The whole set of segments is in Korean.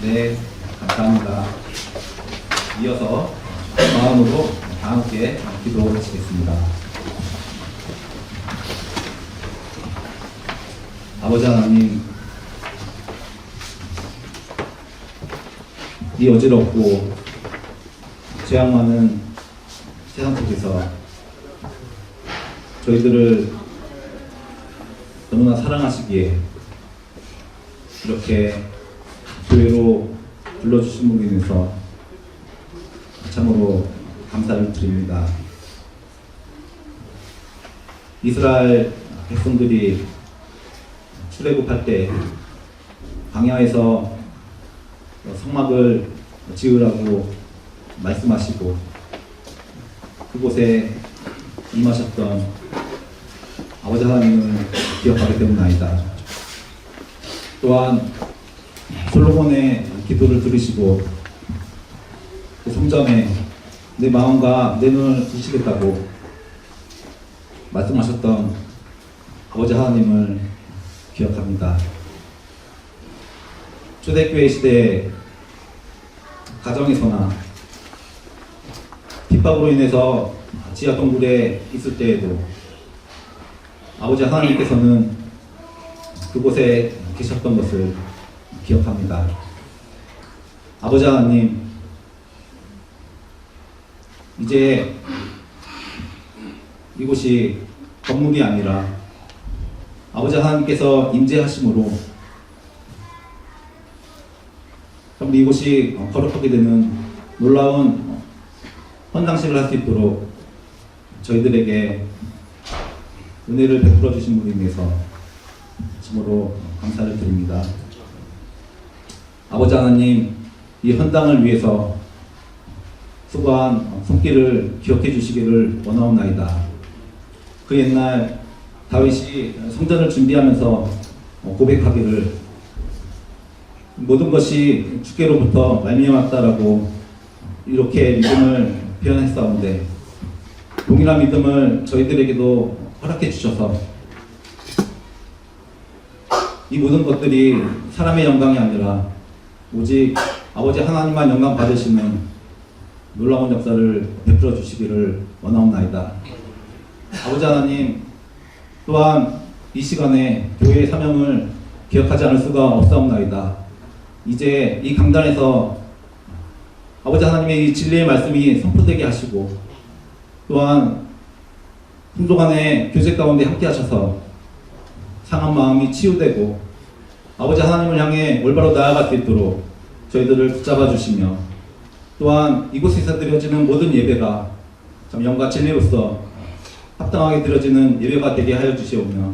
네, 감사합니다. 이어서 마음으로 다 함께 기도하시겠습니다. 아버지 하나님, 이 어지럽고 죄악 많은 세상 속에서 저희들을 너무나 사랑하시기에 이렇게 교회로 불러주신 분에 인해서 참으로 감사를 드립니다. 이스라엘 백성들이 출애굽할 때 광야에서 성막을 지으라고 말씀하시고 그곳에 임하셨던 아버지 하나님을 기억하게 되옵나이다. 또한 솔로몬의 기도를 들으시고 그 성전에 내 마음과 내 눈을 부시겠다고 말씀하셨던 아버지 하나님을 기억합니다. 초대교회 시대에 가정에서나 핍박으로 인해서 지하 동굴에 있을 때에도 아버지 하나님께서는 그곳에 계셨던 것을 기억합니다. 아버지 하나님, 이제 이곳이 건물이 아니라 아버지 하나님께서 임재하심으로 그럼 이곳이 거룩하게 되는 놀라운 헌당식을 할 수 있도록 저희들에게 은혜를 베풀어 주신 분에 대해서 참으로 감사를 드립니다. 아버지 하나님, 이 헌당을 위해서 수고한 손길을 기억해 주시기를 원하옵나이다. 그 옛날 다윗이 성전을 준비하면서 고백하기를 모든 것이 주께로부터 말미암았다라고 이렇게 믿음을 표현했사온데, 동일한 믿음을 저희들에게도 허락해 주셔서 이 모든 것들이 사람의 영광이 아니라 오직 아버지 하나님만 영광 받으시는 놀라운 역사를 베풀어 주시기를 원하옵나이다. 아버지 하나님, 또한 이 시간에 교회의 사명을 기억하지 않을 수가 없사옵나이다. 이제 이 강단에서 아버지 하나님의 이 진리의 말씀이 선포되게 하시고, 또한 성도 간의 교제 가운데 함께 하셔서 상한 마음이 치유되고 아버지 하나님을 향해 올바로 나아갈 수 있도록 저희들을 붙잡아 주시며, 또한 이곳에서 드려지는 모든 예배가 참 영과 진리로서 합당하게 드려지는 예배가 되게 하여 주시오며,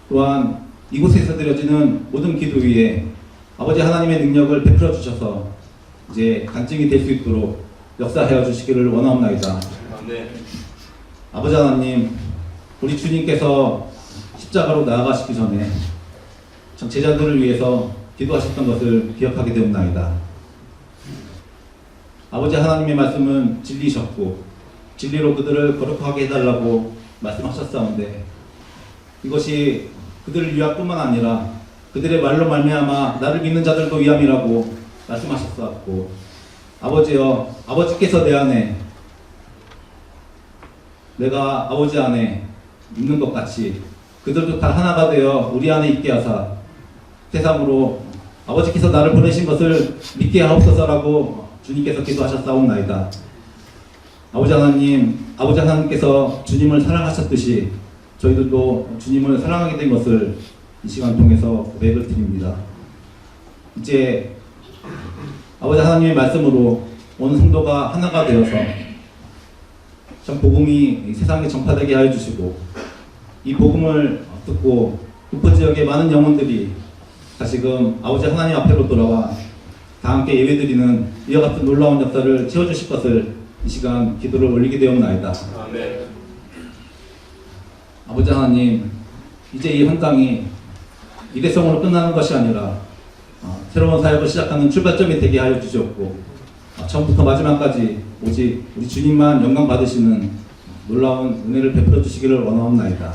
또한 이곳에서 드려지는 모든 기도 위에 아버지 하나님의 능력을 베풀어 주셔서 이제 간증이 될 수 있도록 역사하여 주시기를 원하옵나이다. 네. 아버지 하나님, 우리 주님께서 십자가로 나아가시기 전에 참 제자들을 위해서 기도하셨던 것을 기억하게 되옵나이다. 아버지 하나님의 말씀은 진리셨고 진리로 그들을 거룩하게 해달라고 말씀하셨사온데, 이것이 그들을 위할 뿐만 아니라 그들의 말로 말미암아 나를 믿는 자들도 위함이라고 말씀하셨었고, 아버지여, 아버지께서 내 안에, 내가 아버지 안에 있는 것 같이 그들도 다 하나가 되어 우리 안에 있게 하사 세상으로 아버지께서 나를 보내신 것을 믿게 하옵소서라고 주님께서 기도하셨사옵나이다. 아버지 하나님, 아버지 하나님께서 주님을 사랑하셨듯이 저희들도 주님을 사랑하게 된 것을 이 시간 통해서 고백을 드립니다. 이제 아버지 하나님의 말씀으로 온 성도가 하나가 되어서 참 복음이 세상에 전파되게 하여 주시고, 이 복음을 듣고 구포 지역의 많은 영혼들이 다시금 아버지 하나님 앞으로 돌아와 다 함께 예배드리는 이와 같은 놀라운 역사를 채워주실 것을 이 시간 기도를 올리게 되었나이다. 아멘. 아버지 하나님, 이제 이 헌당이 일회성으로 끝나는 것이 아니라 새로운 사역을 시작하는 출발점이 되게 하여 주셨고, 처음부터 마지막까지 오직 우리 주님만 영광 받으시는 놀라운 은혜를 베풀어 주시기를 원하옵나이다.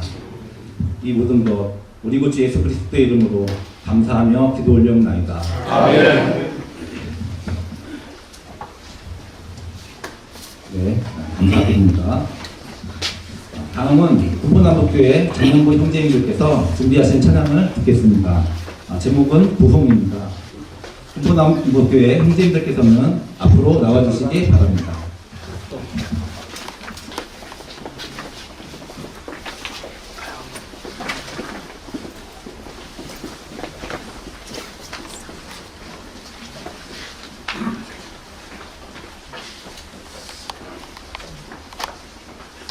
이 모든 것 우리 구주 예수 그리스도의 이름으로 감사하며 기도 올려옵나이다. 아멘. 네, 감사드립니다. 다음은 군부남북교회 정명보 형제님들께서 준비하신 찬양을 듣겠습니다. 제목은 부흥입니다. 군부남북교회 형제님들께서는 앞으로 나와주시기 바랍니다.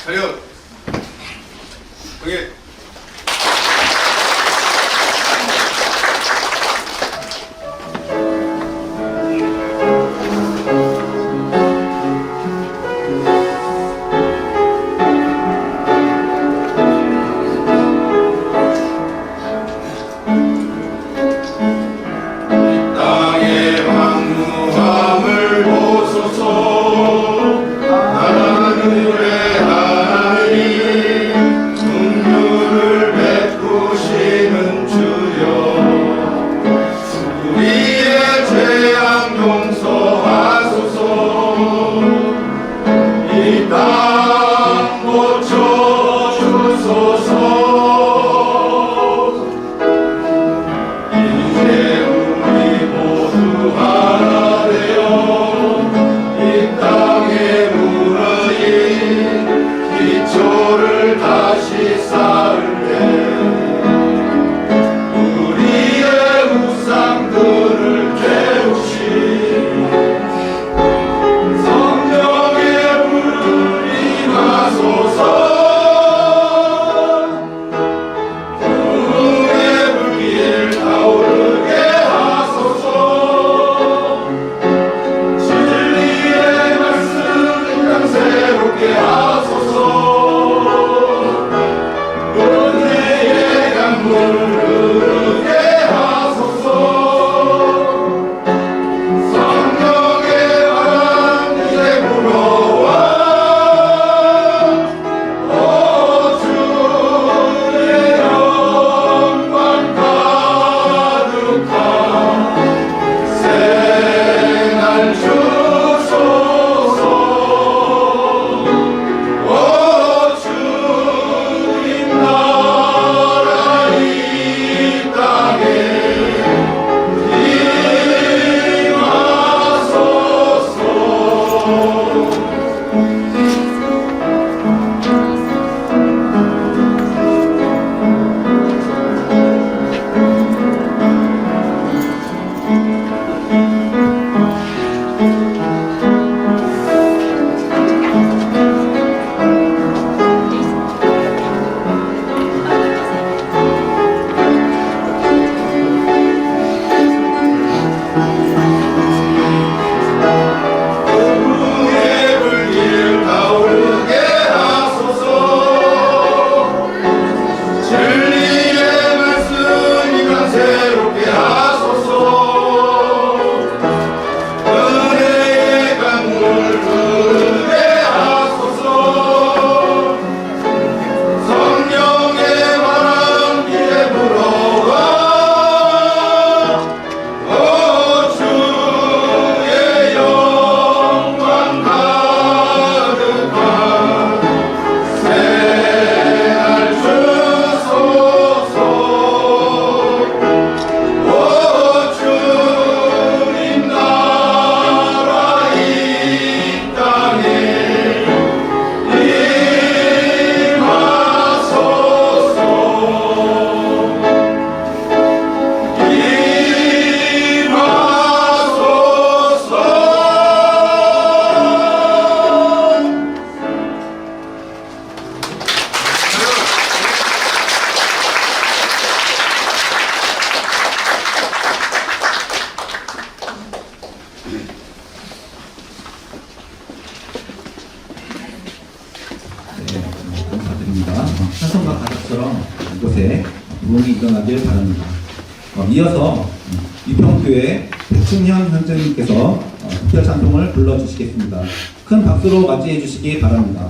차렷. 여기. 땅의 황무함을 보소서. 나는 왜 하나님 분명 곳에 부흥이 일어나길 바랍니다. 이어서 이평교회 백충현 현장님께서 특별 찬송을 불러주시겠습니다. 큰 박수로 맞이해 주시기 바랍니다.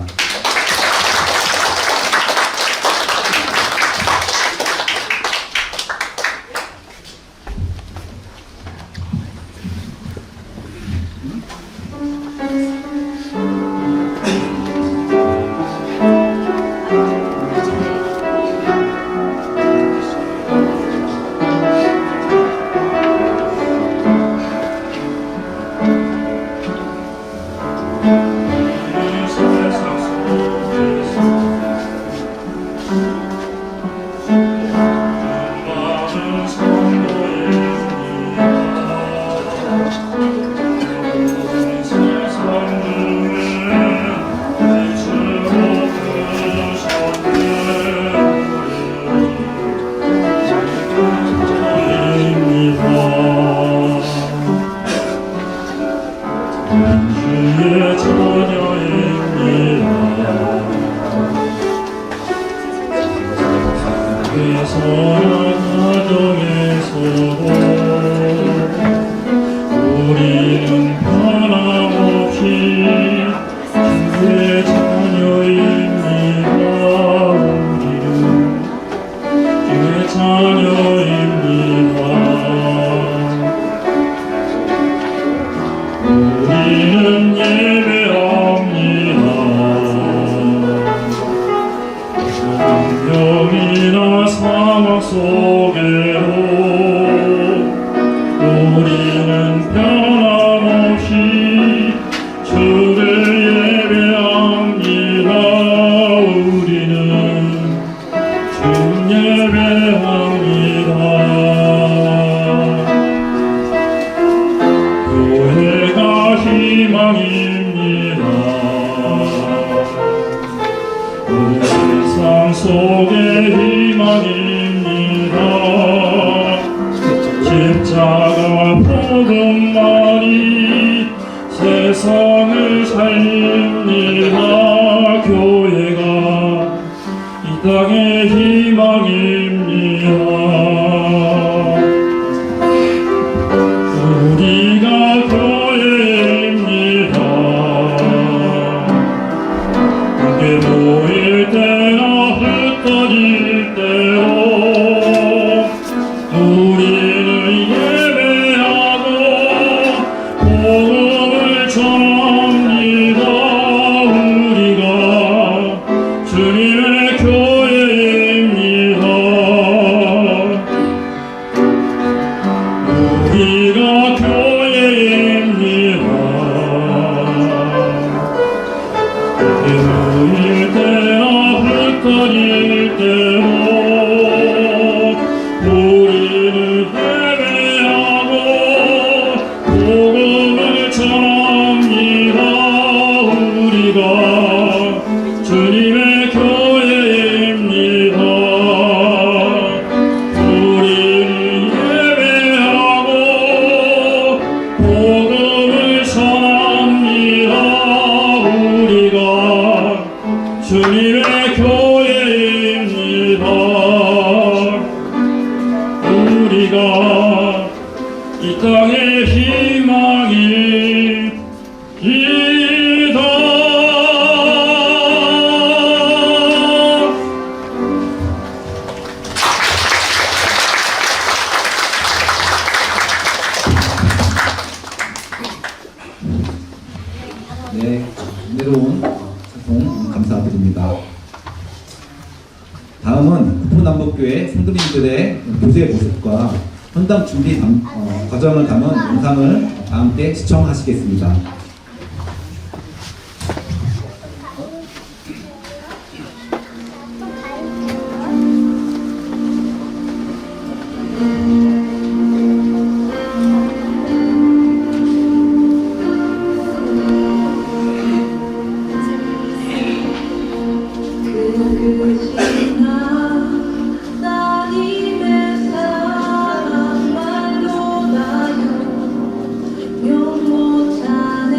우리는 변함없이 주의 자녀입니다. 우리는 주의 자녀입니다. 우리는 예배합니다. 환경이나 상황 속에로 우리는 변함없이 주를 예배합니다. 우리는 주 예배합니다. 교회가 희망입니다. 우리 세상 속의 희망입니다. 십자가 복음만이 세상을 살립니다. 교회가 이 땅의 희망입니다. 우리가 교회입니다. 함께 모일 때나 흩어질 때로 우리는 예배하고 복음을 전합니다. 우리가 주님의 교회입니다. 우리가 교회입니다. 모일 때나 흩어질 때로 우리는 예배하고 복음을 전합니다. 우리가 주님의 교회입니다. 우리는 예배하고 복음을 전합니다. 우리가 주님의 교회입니다. 우리가 이 땅의 희망이다. 네, 은혜로운 찬송 감사드립니다. 다음은 구포남북교회 성도님들의 교제 모습과 헌당 준비 과정을 담은 영상을 다 함께 시청하시겠습니다. 따님의 사랑 말로 나요 못 자네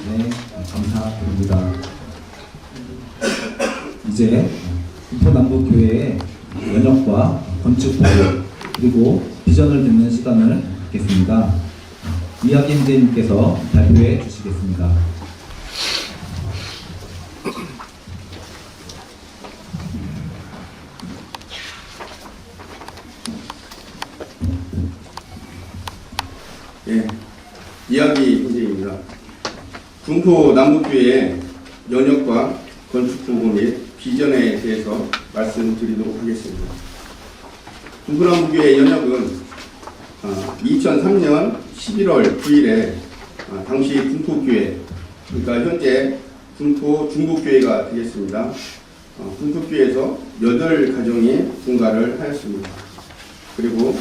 네, 감사드립니다. 이제 군포남북교회의 연역과 건축 보고 그리고 비전을 듣는 시간을 갖겠습니다. 이학인 선생님께서 발표해 주시겠습니다. 예, 이야기 선생님입니다. 군포 남북교회의 연역과 건축보고 및 비전에 대해서 말씀드리도록 하겠습니다. 군포 남북교회 연역은 2003년 11월 9일에 당시 군포교회, 그러니까 현재 군포 중국교회가 되겠습니다. 군포교회에서 8가정이 분가를 하였습니다. 그리고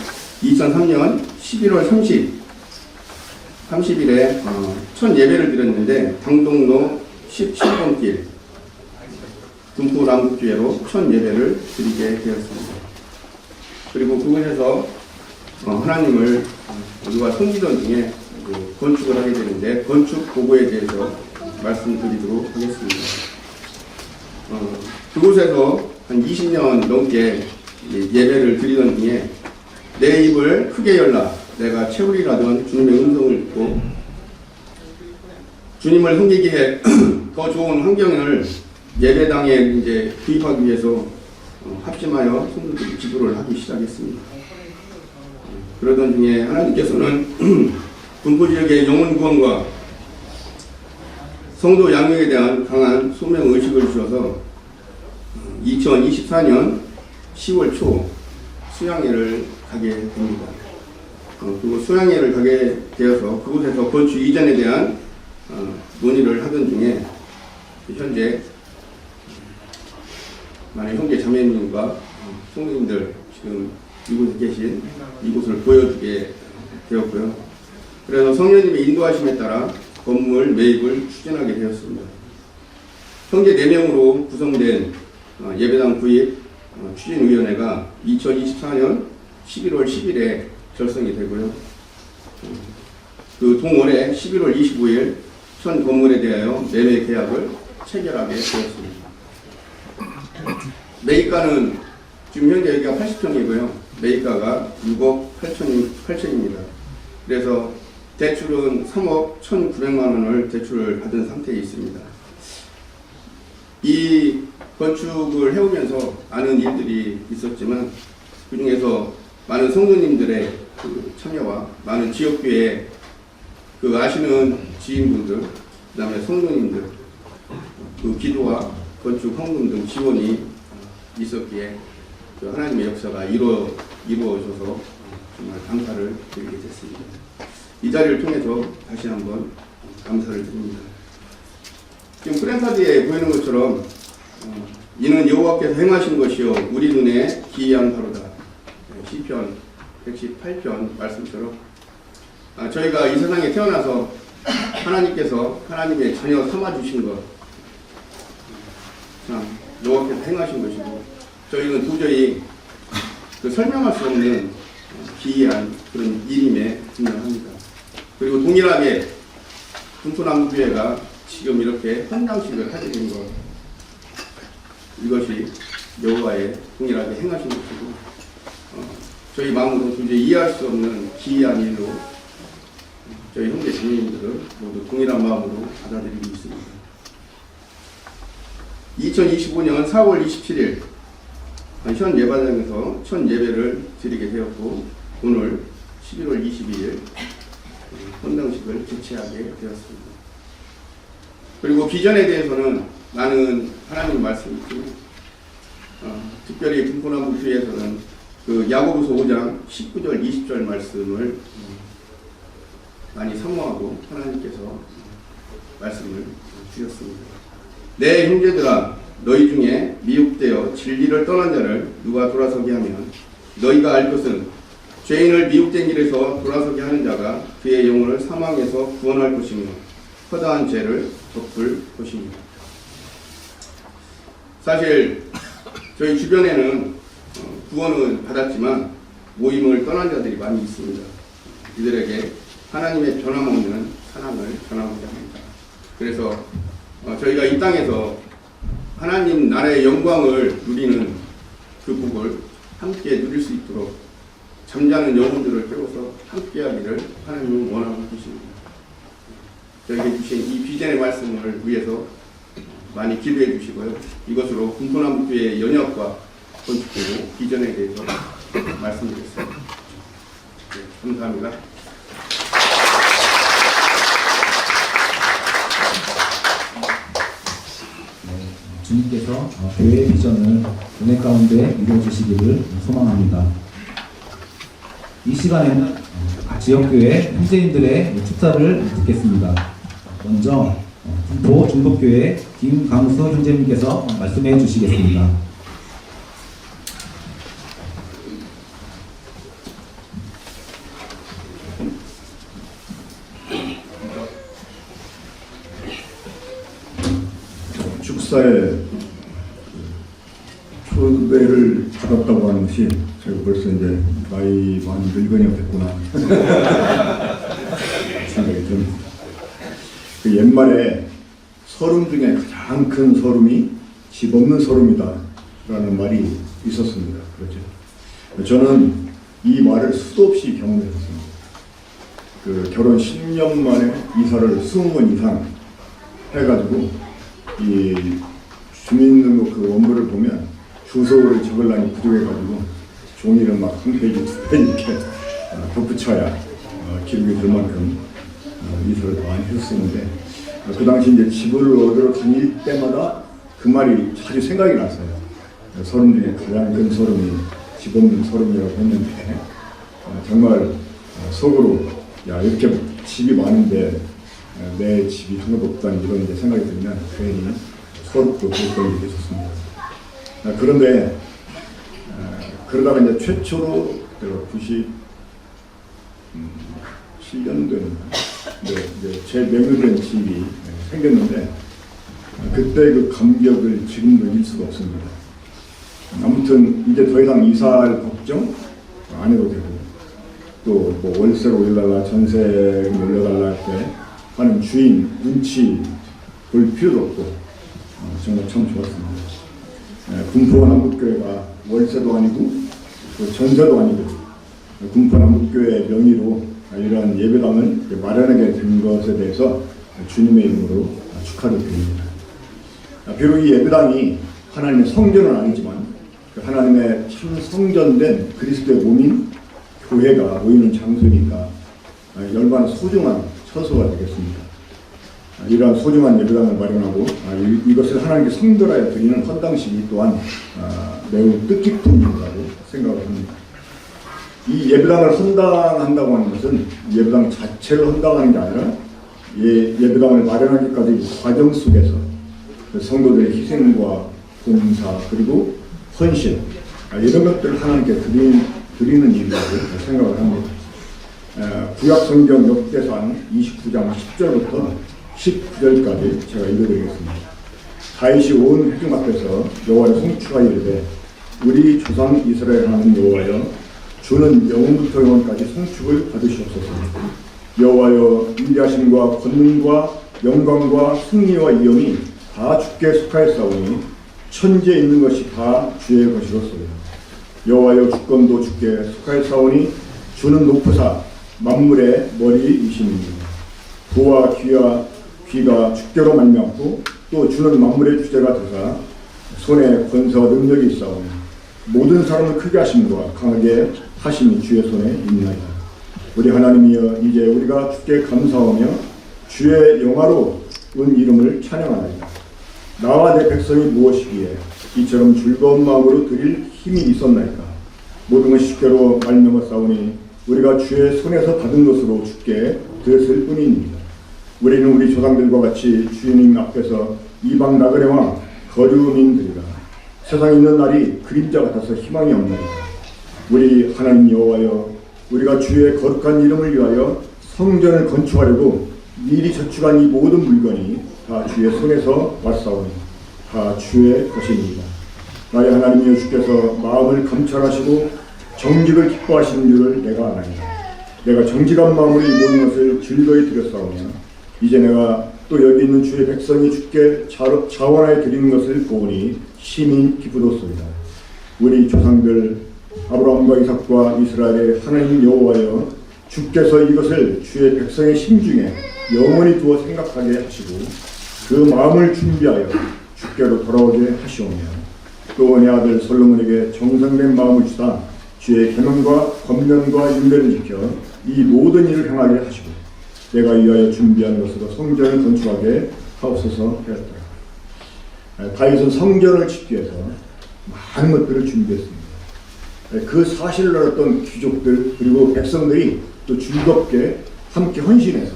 2003년 11월 30일에 첫 예배를 드렸는데 당동로 17번 길 군포 남북교회로 첫 예배를 드리게 되었습니다. 그리고 그곳에서 하나님을 우리가 섬기던 중에 건축을 하게 되는데 건축 보고에 대해서 말씀드리도록 하겠습니다. 그곳에서 한 20년 넘게 예배를 드리던 중에 내 입을 크게 열라 내가 채우리라던 주님의 음성을 듣고 주님을 섬기기에 더 좋은 환경을 예배당에 이제 구입하기 위해서 합심하여 성도들이 기도를 하기 시작했습니다. 그러던 중에 하나님께서는 군포 지역의 영혼 구원과 성도 양육에 대한 강한 소명 의식을 주셔서 2024년 10월 초 수양회를 가게 됩니다. 그리고 수양회를 가게 되어서 그곳에서 건축 이전에 대한 논의를 하던 중에 현재 많은 형제 자매님과 성도님들 지금 이곳에 계신 이곳을 보여주게 되었고요. 그래서 성령님의 인도하심에 따라 건물 매입을 추진하게 되었습니다. 형제 4명으로 구성된 예배당 구입 추진위원회가 2024년 11월 10일에 결성이 되고요. 그 동월에 11월 25일 현 건물에 대하여 매매 계약을 체결하게 되었습니다. 매입가는 지금 현재 여기가 80평이고요. 매입가가 6억 8천입니다. 그래서 대출은 3억 1,900만 원을 대출을 받은 상태에 있습니다. 이 건축을 해오면서 많은 일들이 있었지만 그 중에서 많은 성도님들의 그 참여와 많은 지역교회 그 아시는 지인분들, 그 다음에 성도님들 그 기도와 건축 헌금 등 지원이 있었기에 그 하나님의 역사가 이루어져서 정말 감사를 드리게 됐습니다. 이 자리를 통해서 다시 한번 감사를 드립니다. 지금 프랜카드에 보이는 것처럼 이는 여호와께서 행하신 것이요 우리 눈에 기이한 바로다. 시편 118편 말씀처럼 저희가 이 세상에 태어나서 하나님께서 하나님의 자녀 삼아주신 것 참 여호와께서 행하신 것이고 저희는 도저히 그 설명할 수 없는 기이한 그런 일임에 분명합니다. 그리고 동일하게 군포남교회가 지금 이렇게 헌장식을 하게 된 것 이것이 여호와의 동일하게 행하신 것이고 저희 마음으로 도저히 이해할 수 없는 기이한 일로 저희 형제 자매님들은 모두 동일한 마음으로 받아들이고 있습니다. 2025년 4월 27일 현 예배당에서 첫 예배를 드리게 되었고 오늘 11월 22일 헌당식을 개최하게 되었습니다. 그리고 비전에 대해서는 많은 하나님 말씀이 있지만 특별히 분포남교회에서는 그 야고보서 5장 19절 20절 말씀을 많이 사모하고 하나님께서 말씀을 주셨습니다. 내 형제들아 너희 중에 미혹되어 진리를 떠난 자를 누가 돌아서게 하면 너희가 알 것은 죄인을 미혹된 길에서 돌아서게 하는 자가 그의 영혼을 사망에서 구원할 것이며 허다한 죄를 덮을 것입니다. 사실 저희 주변에는 구원을 받았지만 모임을 떠난 자들이 많이 있습니다. 이들에게 하나님의 변함없는 사랑을 전하고자 합니다. 그래서 저희가 이 땅에서 하나님 나라의 영광을 누리는 그 복을 함께 누릴 수 있도록 잠자는 영혼들을 깨워서 함께하기를 하나님은 원하고 계십니다. 저에게 주신 이 비전의 말씀을 위해서 많이 기도해 주시고요. 이것으로 군포남교회의 연합과 건축되고 비전에 대해서 말씀드렸습니다. 네, 감사합니다. 주님께서 교회의 비전을 은혜 가운데 이루어주시기를 소망합니다. 이 시간에는 지역교회 형제인들의 축사를 듣겠습니다. 먼저 군포 중복교회 김강수 형제님께서 말씀해 주시겠습니다. 축사에 초대를 받았다고 하는 것이 제가 벌써 이제 나이 많이 늙은이가 됐구나 생각이 듭니다. 그 옛말에 서름 중에 가장 큰 서름이 집 없는 서름이다 라는 말이 있었습니다. 그렇죠? 저는 이 말을 수도 없이 경험했습니다. 그 결혼 10년 만에 이사를 20번 이상 해가지고 이 주민등록 그 원고를 보면 주소를 적으려니 부족해가지고 종이를 막 한 페이지 두 페이지 이렇게 덧붙여야 기록이 될 만큼 이사를 많이 했었는데 그 당시 이제 집을 얻으러 다닐 때마다 그 말이 자주 생각이 났어요. 서름 중에 가장 큰 서름이 집 없는 서름이라고 했는데 정말 속으로 야 이렇게 집이 많은데 내 집이 하나도 없다는 이런 이제 생각이 들면 괜히 서럽고 그런 일이 있었습니다. 그런데 그러다가 이제 최초로 제가 97년도였나 이제 제 매물된 집이 생겼는데 그때 그 감격을 지금도 잊을 수가 없습니다. 아무튼 이제 더 이상 이사할 걱정 안 해도 되고 또 뭐 월세를 올려달라 전세를 올려달라 할 때 하는 주인 눈치 볼 필요도 없고 정말 참 좋았습니다. 군포 남북교회가 월세도 아니고 또 전세도 아니고 군포 남북교회 명의로 이러한 예배당을 마련하게 된 것에 대해서 주님의 이름으로 축하를 드립니다. 비록 이 예배당이 하나님의 성전은 아니지만 하나님의 참 성전된 그리스도의 몸인 교회가 모이는 장소니까 얼마나 소중한 처소가 되겠습니다. 이러한 소중한 예배당을 마련하고 이것을 하나님께 성결하여 드리는 헌당식이 또한 매우 뜻깊은 일이라고 생각을 합니다. 이 예배당을 헌당한다고 하는 것은 예배당 자체를 헌당하는 게 아니라 예배당을 마련하기까지 과정 속에서 성도들의 희생과 봉사 그리고 헌신 이런 것들을 하나님께 드리는 일이라고 생각을 합니다. 구약성경 역대상 29장 10절부터 19절까지 제가 읽어드리겠습니다. 다윗이 온 회중 앞에서 여호와를 송축하여 이르되 우리 조상 이스라엘 하나님 여호와여 주는 영원부터 영원까지 송축을 받으시옵소서. 여호와여 위대하심과 권능과 영광과 승리와 위엄이 다 주께 속하였사오니 천지에 있는 것이 다 주의 것이로소이다. 여호와여 주권도 주께 속하였사오니 주는 높으사 만물의 머리이시니라. 부와 귀가 주께로 말미암고 또 주는 만물의 주제가 되사 손에 권세와 능력이 있사오니 모든 사람을 크게 하심과 강하게 하심이 주의 손에 있나이다. 우리 하나님이여 이제 우리가 주께 감사하며 주의 영화로운 이름을 찬양하나이다. 나와 내 백성이 무엇이기에 이처럼 즐거운 마음으로 드릴 힘이 있었나이까. 모든 것이 주께로 말미암았사오니 우리가 주의 손에서 받은 것으로 주께 드렸을 뿐입니다. 우리는 우리 조상들과 같이 주님 앞에서 이방 나그네와 거류민들이라. 세상에 있는 날이 그림자 같아서 희망이 없나이다. 우리 하나님 여호와여 우리가 주의 거룩한 이름을 위하여 성전을 건축하려고 미리 저축한 이 모든 물건이 다 주의 손에서 왔사오니 다 주의 것입니다. 나의 하나님이여 주께서 마음을 감찰하시고 정직을 기뻐하시는 줄을 내가 아나이다. 내가 정직한 마음으로 이 모든 것을 즐거이 드렸사오며 이제 내가 또 여기 있는 주의 백성이 주께 자원하여 드리는 것을 보니 심히 기쁘도소이다. 우리 조상들 아브라함과 이삭과 이스라엘의 하나님 여호와여 주께서 이것을 주의 백성의 심중에 영원히 두어 생각하게 하시고 그 마음을 준비하여 주께로 돌아오게 하시오며 또 내 아들 솔로몬에게 정성된 마음을 주사 주의 계명과 권면과 윤례를 지켜 이 모든 일을 행하게 하시고 내가 위하여 준비한 것으로 성전을 건축하게 하옵소서 하였더라. 다윗은 성전을 짓기 위해서 많은 것들을 준비했습니다. 그 사실을 알았던 귀족들 그리고 백성들이 또 즐겁게 함께 헌신해서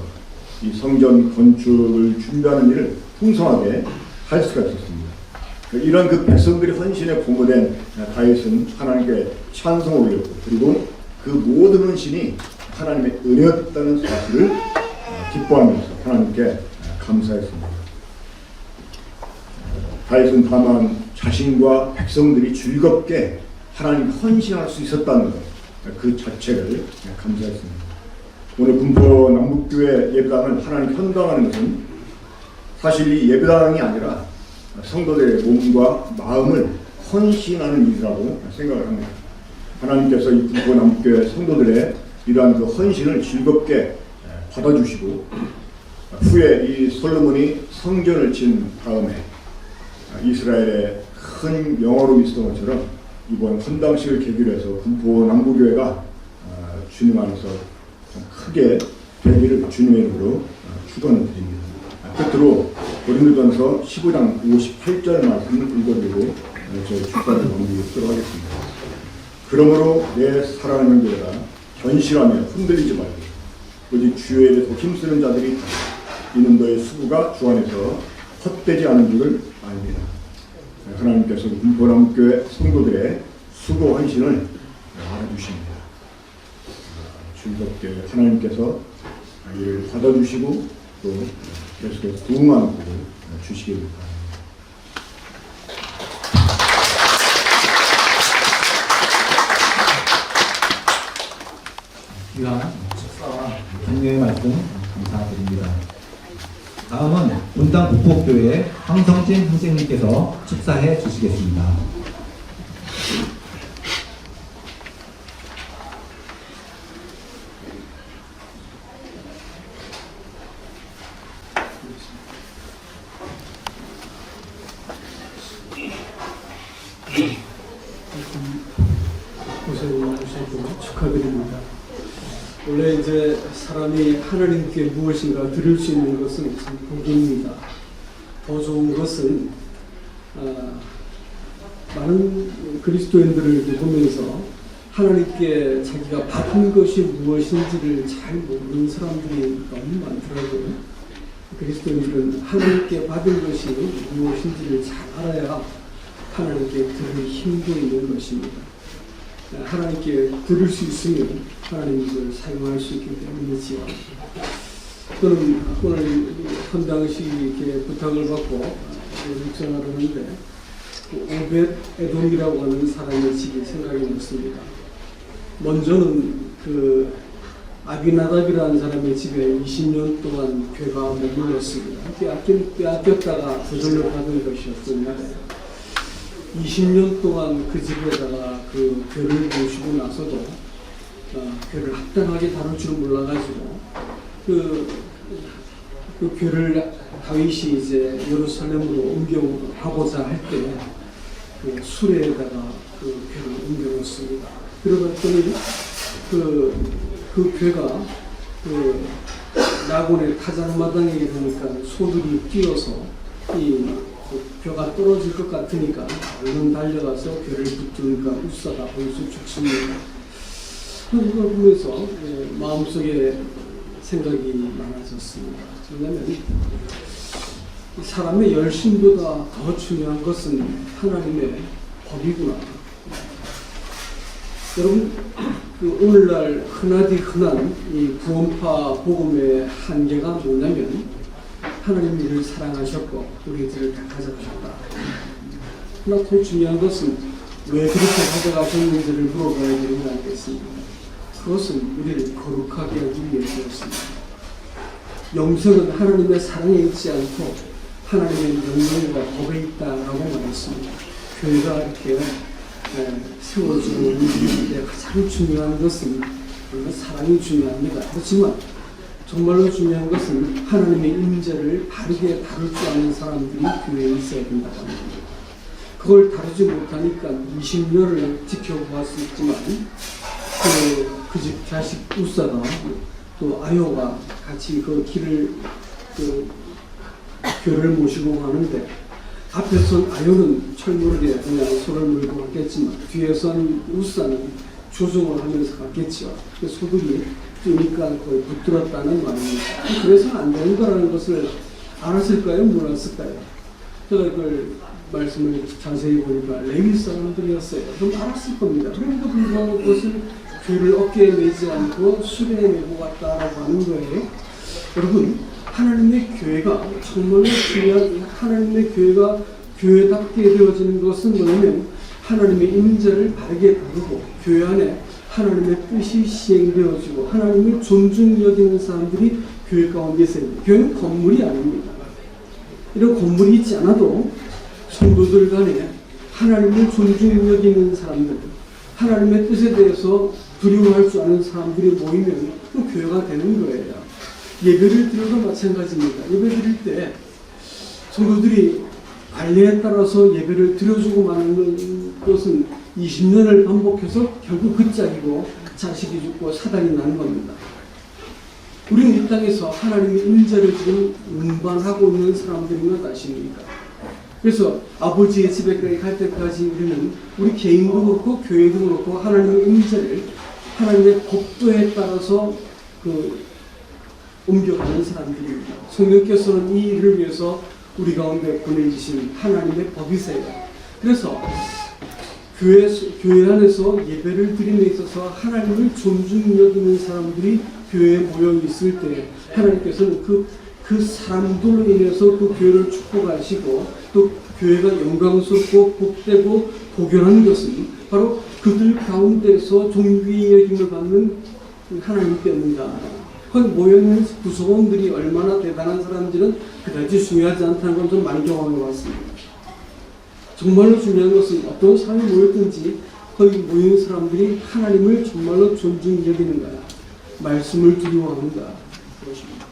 이 성전 건축을 준비하는 일을 풍성하게 할 수가 있었습니다. 이런 그 백성들이 헌신에 공모된 다윗은 하나님께 찬송을 올렸고 그리고 그 모든 헌신이 하나님의 은혜였다는 사실을 기뻐하면서 하나님께 감사했습니다. 다윗은 다만 자신과 백성들이 즐겁게 하나님 헌신할 수 있었다는 것, 그 자체를 감사했습니다. 오늘 군포 남북교회 예배당을 하나님 헌당하는 것은 사실 이 예배당이 아니라 성도들의 몸과 마음을 헌신하는 일이라고 생각을 합니다. 하나님께서 이 군포 남북교회 성도들의 이러한 그 헌신을 즐겁게 받아주시고 후에 이 솔로몬이 성전을 진 다음에 이스라엘의 큰 영화로 있었던 것처럼 이번 헌당식을 계기로 해서 군포 남부교회가 주님 안에서 크게 되기를 주님의 이름으로 축원을 드립니다. 끝으로 고린도전서 15장 58절 말씀을 읽어드리고 저희 축사를 마무리하도록 하겠습니다. 그러므로 내 사랑하는 교회가 견실하며 흔들리지 말고 오직 주의 일에 더 힘쓰는 자들이 있다. 이는 너의 수고가 주 안에서 헛되지 않은 줄을 알리라. 하나님께서 분포남교회 성도들의 수고 헌신을 알아주십니다. 즐겁게 하나님께서 이를 받아주시고 또 계속해서 부흥하는 복을 주시길 바랍니다. 귀한 축사와 격려의 말씀 감사드립니다. 다음은 분당 북포교회 황성진 선생님께서 축사해 주시겠습니다. 고생하셔서 축하드립니다. 원래 이제 사람이 하나님께 무엇인가 드릴 수 있는 것은 참 복입니다. 더 좋은 것은 많은 그리스도인들을 보면서 하나님께 자기가 받은 것이 무엇인지를 잘 모르는 사람들이 너무 많더라고요. 그리스도인들은 하나님께 받은 것이 무엇인지를 잘 알아야 하나님께 드릴 힘도 있는 것입니다. 하나님께 들을 수 있으면 하나님이 그걸 사용할 수 있기 때문이지요. 저는 오늘 헌당식 이렇게 부탁을 받고 묵상을 하는데 오벳 에돔이라고 하는 사람의 집이 생각이 났습니다. 먼저는 그 아비나답이라는 사람의 집에 20년 동안 괴가 머물렀습니다. 빼앗겼다가 거절로 받은 것이었는데 20년 동안 그 집에다가 그 괴를 모시고 나서도 괴를 합당하게 다룰 줄 몰라가지고 그 괴를 다윗이 이제 예루살렘으로 옮겨가고자 할 때 그 수레에다가 그 괴를 옮겨놓습니다. 그러더니 그 괴가 그 나곤의 타작마당에 이르니까 소들이 뛰어서 그 벼가 떨어질 것 같으니까 얼른 달려가서 괴를 붙으니까 우사가 벌써 죽습니다. 그걸 보면서 마음속에 생각이 많아졌습니다. 왜냐하면 사람의 열심보다 더 중요한 것은 하나님의 법이구나. 여러분, 그 오늘날 흔한 이 구원파 복음의 한계가 뭐냐면 하나님이 우리를 사랑하셨고 우리들을 다 가져가셨다. 그러나 더 중요한 것은 왜 그렇게 가져가셨는지를 물어봐야 되는 거 아니겠습니까? 그것은 우리를 거룩하게 하기 위해서였습니다. 영생은 하나님의 사랑에 있지 않고 하나님의 명령과 법에 있다라고 말했습니다. 교회가 이렇게 세워주는 일인데 가장 중요한 것은 물론 사랑이 중요합니다. 그렇지만 정말로 중요한 것은 하나님의 임재를 바르게 다룰 줄 아는 사람들이 교회에 있어야 된다고 합니다. 그걸 다루지 못하니까 20년을 지켜보았었지만 그 집 자식 우사가 또 아요가 같이 그 길을 교를 모시고 가는데 앞에선 아요는 철모르게 그냥 손을 물고 갔겠지만 뒤에선 우사는 조종을 하면서 갔겠죠. 그 소들이 뛰니까 거의 붙들었다는 말입니다. 그래서 안 되는 거라는 것을 알았을까요? 몰랐을까요? 제가 이걸 말씀을 자세히 보니까 레위 사람들이었어요. 그럼 알았을 겁니다. 그런데도 불구하고 그것을 죄를 어깨에 메지 않고 수레에 메고 갔다라고 하는 거예요. 여러분, 하나님의 교회가 정말로 중요한 하나님의 교회가 교회답게 되어지는 것은 뭐냐면 하나님의 임재를 바르게 다루고 교회 안에 하나님의 뜻이 시행되어지고 하나님을 존중 여기는 사람들이 교회 가운데 있습니다. 교회는 건물이 아닙니다. 이런 건물이 있지 않아도 성도들 간에 하나님을 존중 여기는 사람들, 하나님의 뜻에 대해서 두려워할 줄 아는 사람들이 모이면 그 교회가 되는 거예요. 예배를 드려도 마찬가지입니다. 예배 드릴 때 성도들이 관례에 따라서 예배를 드려주고 마는 것은 20년을 반복해서 결국 그 짝이고 자식이 죽고 사단이 나는 겁니다. 우리는 이 땅에서 하나님의 임재를 지금 운반하고 있는 사람들인 것 아십니까? 그래서 아버지의 집에까지 갈 때까지 우리는 우리 개인도 그렇고 교회도 그렇고 하나님의 임재를 하나님의 법도에 따라서 옮겨가는 사람들입니다. 성령께서는 이 일을 위해서 우리 가운데 보내주신 하나님의 법이세요. 그래서 교회 안에서 예배를 드림에 있어서 하나님을 존중 여기는 사람들이 교회에 모여 있을 때 하나님께서는 그 사람들로 인해서 그 교회를 축복하시고 또 교회가 영광스럽고 복되고 복연한 것은 바로 그들 가운데서 존귀의 여김을 받는 하나님 때문이다. 거기 모여있는 구성원들이 얼마나 대단한 사람들은 그다지 중요하지 않다는 건 좀 많이 경험해 왔습니다. 정말로 중요한 것은 어떤 사람이 모였든지 거기 모이는 사람들이 하나님을 정말로 존중 여기는 거야. 말씀을 두려워하는가 그것입니다.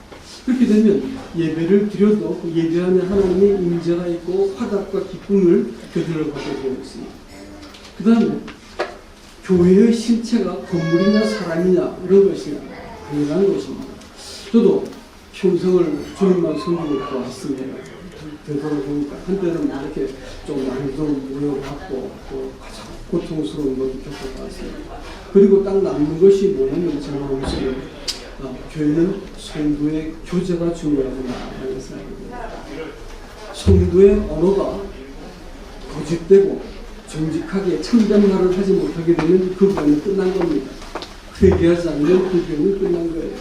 그렇게 되면 예배를 드려도 그 예배 안에 하나님의 임재가 있고 화답과 기쁨을 그들을 받게 되어 있습니다. 그 다음에 교회의 실체가 건물이냐 사람이냐 이런 것이 아니라는 것입니다. 저도 평생을 주님만 섬기고 왔습니다. 되돌아보니까 한때는 이렇게 좀 많이 좀 모여갖고 또 가장 고통스러운 것도 겪어봤습니다. 그리고 딱 남는 것이 뭐냐면 제가 마음속에 교회는 성도의 교제가 중요하구나 하는 생각입니다. 성도의 언어가 거짓되고 정직하게 참된 말을 하지 못하게 되면 그 교회는 끝난 겁니다. 회개하지 않으면 그 교회는 끝난 거예요.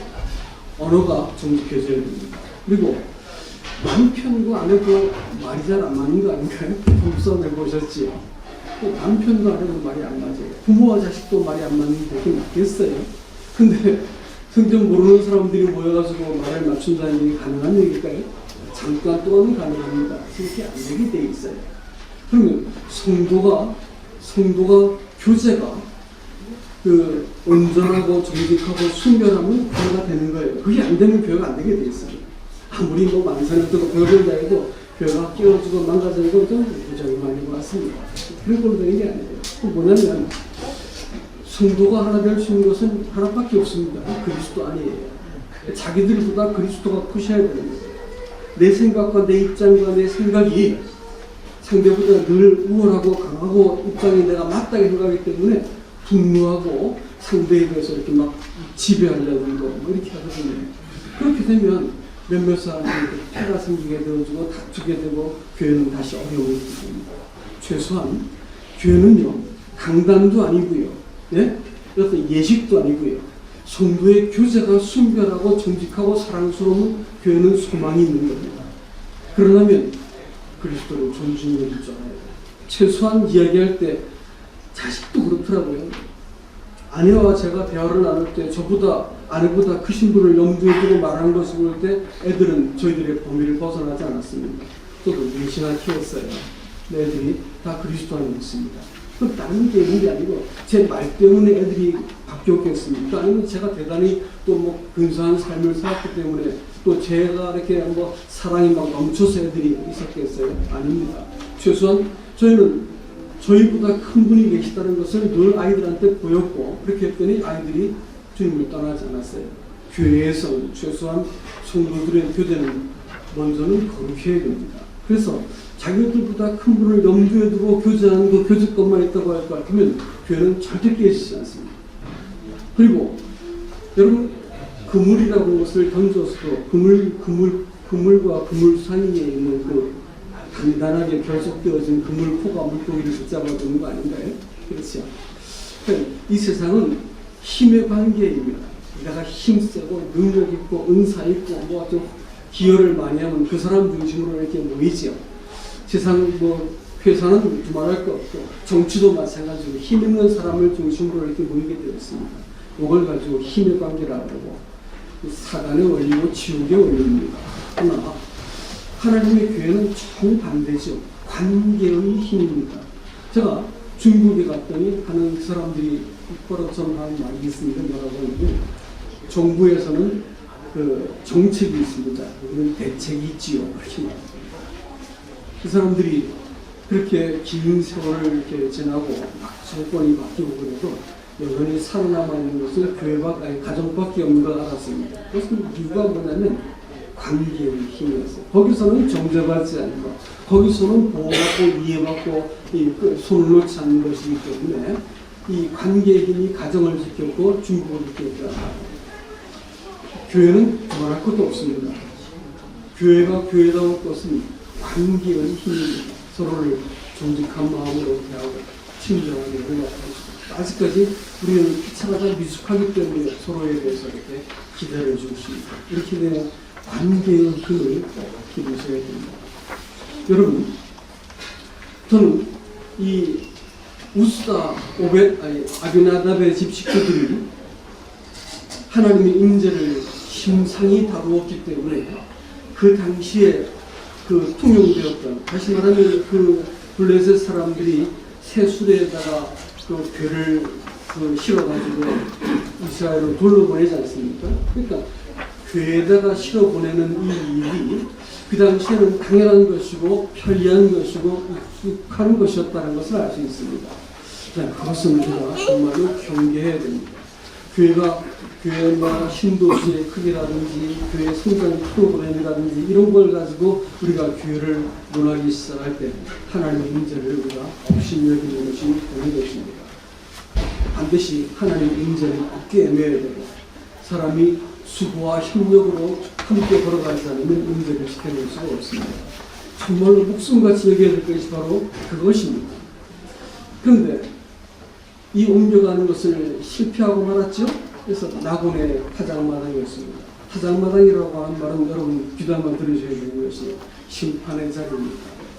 언어가 정직해져야 됩니다. 그리고 남편과 아내도 말이 잘 안 맞는 거 아닌가요? 부부싸움 해보셨지요? 남편과 아내도 말이 안 맞아요. 부모와 자식도 말이 안 맞는데 그게 맞겠어요? 근데 성경 모르는 사람들이 모여가지고 말을 맞춘다는 얘기 가능한 얘기일까요? 잠깐 동안은 가능합니다. 그렇게 안 되게 돼 있어요. 그러면 성도가 교제가 온전하고 정직하고 순결하면 교회가 되는 거예요. 그게 안 되면 교회가 안 되게 돼 있어요. 아무리 만사를 뜨고 별을 다 해도 교회가 끼워주고 망가지고 좀 부정이 많이 왔습니다. 그런 걸로 되는 게 아니에요. 뭐냐면 성도가 하나 될 수 있는 것은 하나밖에 없습니다. 그리스도 아니에요. 자기들보다 그리스도가 크셔야 됩니다. 내 생각과 내 입장과 내 생각이 상대보다 늘 우월하고 강하고 입장이 내가 맞다고 생각하기 때문에 분노하고 상대에 대해서 이렇게 막 지배하려는 거 이렇게 하거든요. 그렇게 되면 몇몇 사람들이 패가 생기게 되어지고 다투게 되고 교회는 다시 어려움이 생깁니다. 최소한 교회는요 강단도 아니고요, 예? 어떤 예식도 아니고요. 성도의 교제가 순결하고 정직하고 사랑스러운 교회는 소망이 있는 겁니다. 그러려면 그리스도를 존중해 줄 줄 알아야 돼요. 최소한 이야기할 때 자식도 그렇더라고요. 아내와 제가 대화를 나눌 때 아내보다 크신 분을 염두에 두고 말하는 것을 볼 때 애들은 저희들의 범위를 벗어나지 않았습니다. 저도 넷이나 키웠어요. 내 애들이 다 그리스도 안에 있습니다. 그럼 다른 게 있는 게 아니고 제 말 때문에 애들이 바뀌었겠습니까? 아니면 제가 대단히 또 근사한 삶을 살았기 때문에 또 제가 이렇게 사랑이 막 넘쳐서 애들이 있었겠어요? 아닙니다. 최소한 저희는 저희보다 큰 분이 계시다는 것을 늘 아이들한테 보였고 그렇게 했더니 아이들이 주님을 떠나지 않았어요. 교회에서 최소한 성도들의 교제는 먼저는 거룩해야 됩니다. 그래서 자기들보다 큰 분을 염두에 두고 교제하는 그 교제권만 있다고 할 것 같으면 교회는 절대 깨지지 않습니다. 그리고 여러분 그물이라고 하는 것을 던져서도 그물과 그물 사이에 있는 단단하게 결속되어진 그물포가 물고기를 붙잡아주는 거 아닌가요? 그렇죠. 이 세상은 힘의 관계입니다. 내가 힘세고 능력 있고 은사 있고 좀 기여를 많이 하면 그 사람 중심으로 이렇게 모이죠. 세상 회사는 두말할 거 없고 정치도 마찬가지로 힘 있는 사람을 중심으로 이렇게 모이게 되어 있습니다. 이걸 가지고 힘의 관계라고 하고 사단의 원리고 지옥의 원리입니다. 그러나 하나님의 교회는 정반대죠. 관계의 힘입니다. 제가 중국에 갔더니 하는 사람들이 버릇처럼 하는 말이 있습니다. 뭐라고 하냐면 정부에서는 정책이 있습니다. 우리는 대책이 있지요. 그렇게 말합니다. 그 사람들이 그렇게 긴 세월을 이렇게 지나고 막 정권이 바뀌고 그래도 여전히 살아남아 있는 것은 가정밖에 없는 걸 알았습니다. 그것은 이유가 뭐냐면 관계의 힘이었어요. 거기서는 정죄받지 않고 거기서는 보호받고 이해받고 그 손을 놓지 않는 것이기 때문에 이 관계의 힘이 가정을 지켰고 중국을 지켰다. 교회는 말할 것도 없습니다. 교회가 교회다운 것은 관계의 힘입니다. 서로를 정직한 마음으로 대하고 친절하게 연락하고 아직까지 우리는 피차가 미숙하기 때문에 서로에 대해서 이렇게 기다려 주십니다. 이렇게 되는 관계의 힘을 기르셔야 됩니다. 여러분, 저는 이 우스다 아비나답의 집 식구들이 하나님의 임재를 심상히 다루었기 때문에 그 당시에 그 통용되었던, 다시 말하면 그 블레셋 사람들이 새수레에다가 그 괴를 실어가지고 이스라엘로 돌려보내지 않습니까? 그러니까 괴에다가 실어보내는 이 일이 그 당시에는 당연한 것이고 편리한 것이고 익숙한 것이었다는 것을 알 수 있습니다. 그것은 우리가 정말로 경계해야 됩니다. 교회가 신도시의 크기라든지 교회 성장 프로그램이라든지 이런 걸 가지고 우리가 교회를 논하기 시작할 때 하나님의 임재를 우리가 업신여기는 것이 되는 것입니다. 반드시 하나님의 임재를 굳게 매여야 되고 사람이 수고와 협력으로 함께 걸어가지 않으면 임재를 지켜낼 수가 없습니다. 정말로 목숨같이 여겨야 될 것이 바로 그것입니다. 그런데 이 옮겨가는 것을 실패하고 말았죠. 그래서 낙원의 타작마당이었습니다. 타작마당이라고 하는 말은 여러분 귀도 한번 들으셔야 되는 것이 심판의 자리입니다.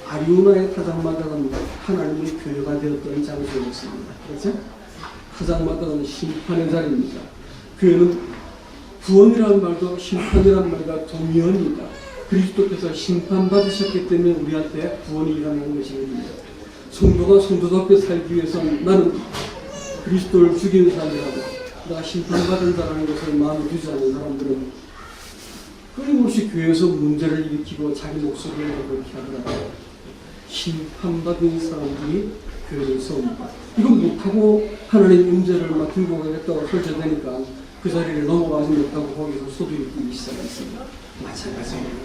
아리우나의 타작마당은 하나님의 교회가 되었던 장소였습니다. 그렇죠? 타작마당은 심판의 자리입니다. 교회는 구원이라는 말도 심판이라는 말과 동의어입니다. 그리스도께서 심판받으셨기 때문에 우리한테 구원이 일어나는 것입니다. 성도가 성도답게 살기 위해서는 나는 그리스도를 죽이는 사람이라고 내가 심판받은 자라는 것을 마음에 두지 않는 사람들은 끊임없이 교회에서 문제를 일으키고 자기 목소리를 그렇게 하더라고요. 심판받은 사람들이 교회를 세웁니다. 이건 못하고 하나님 임재를 막 들고 가겠다고 설치되니까 그 자리를 넘어가지 못하고 거기서 소리를 끼기 시작했습니다. 마찬가지입니다.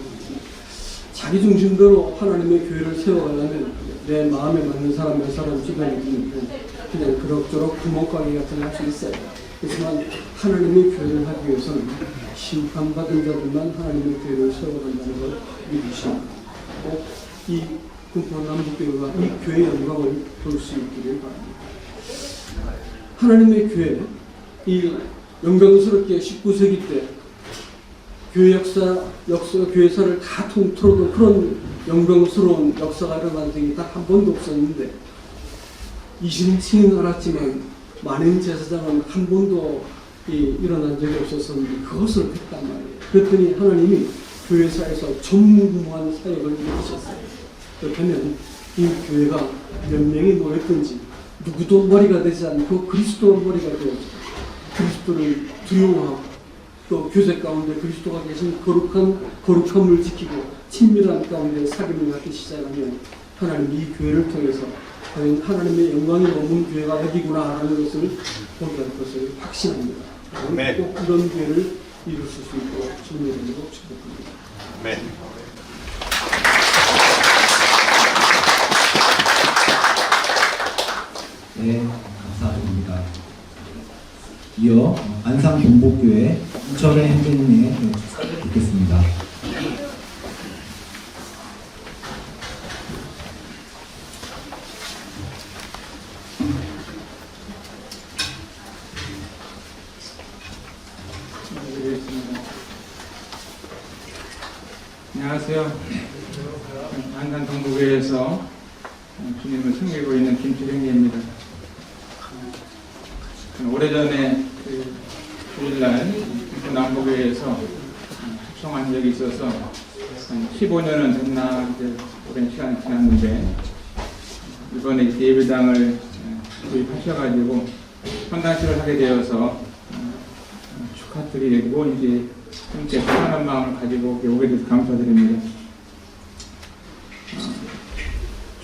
자기 중심대로 하나님의 교회를 세워가려면 내 마음에 맞는 사람 몇 사람 주변에 있는데 그냥 그럭저럭 구멍가게 같은 걸 할 수 있어요. 그렇지만 하나님의 교회를 하기 위해서는 심판받은 자들만 하나님의 교회를 세워간다는 걸 믿으시고 꼭 이 군포 남북교회가 이 교회의 영광을 볼 수 있기를 바랍니다. 하나님의 교회, 이 영광스럽게 19세기 때 교회 교회사를 다 통틀어도 그런 영광스러운 역사가 일어난 적이 딱 한 번도 없었는데 20층은 알았지만 만인 제사장은 한 번도 일어난 적이 없었었는데 그것을 했단 말이에요. 그랬더니 하나님이 교회사에서 전무후무한 사역을 이루셨어요. 그렇다면 이 교회가 몇 명이 모였든지 누구도 머리가 되지 않고 그리스도가 머리가 되어서 그리스도를 두려워하고 또 교제 가운데 그리스도가 계신 거룩함을 지키고 친밀한 가운데 사귐을 갖기 시작하면 하나님 이 교회를 통해서 과연 하나님의 영광이 머문 교회가 어디구나 하는 것을 보게 할 것을 확신합니다. 꼭 이런 교회를 이루실 수 있도록 주님의 이름으로 축복합니다. 네. 네, 감사드립니다. 이어 안산 동복교회 이철의 행진님의 축사를 듣겠습니다. 안녕하세요. 안산 동북교회에서 주님을 섬기고 있는 김철영입니다. 오래전에 주일날 남북교회에서 축성한 적이 있어서 한 15년은 됐나 이제 오랜 시간이 지났는데 이번에 예배당을 구입하셔가지고 헌당식을 하게 되어서 축하드리고 이제 함께 축하하는 마음을 가지고 오게 돼서 감사드립니다.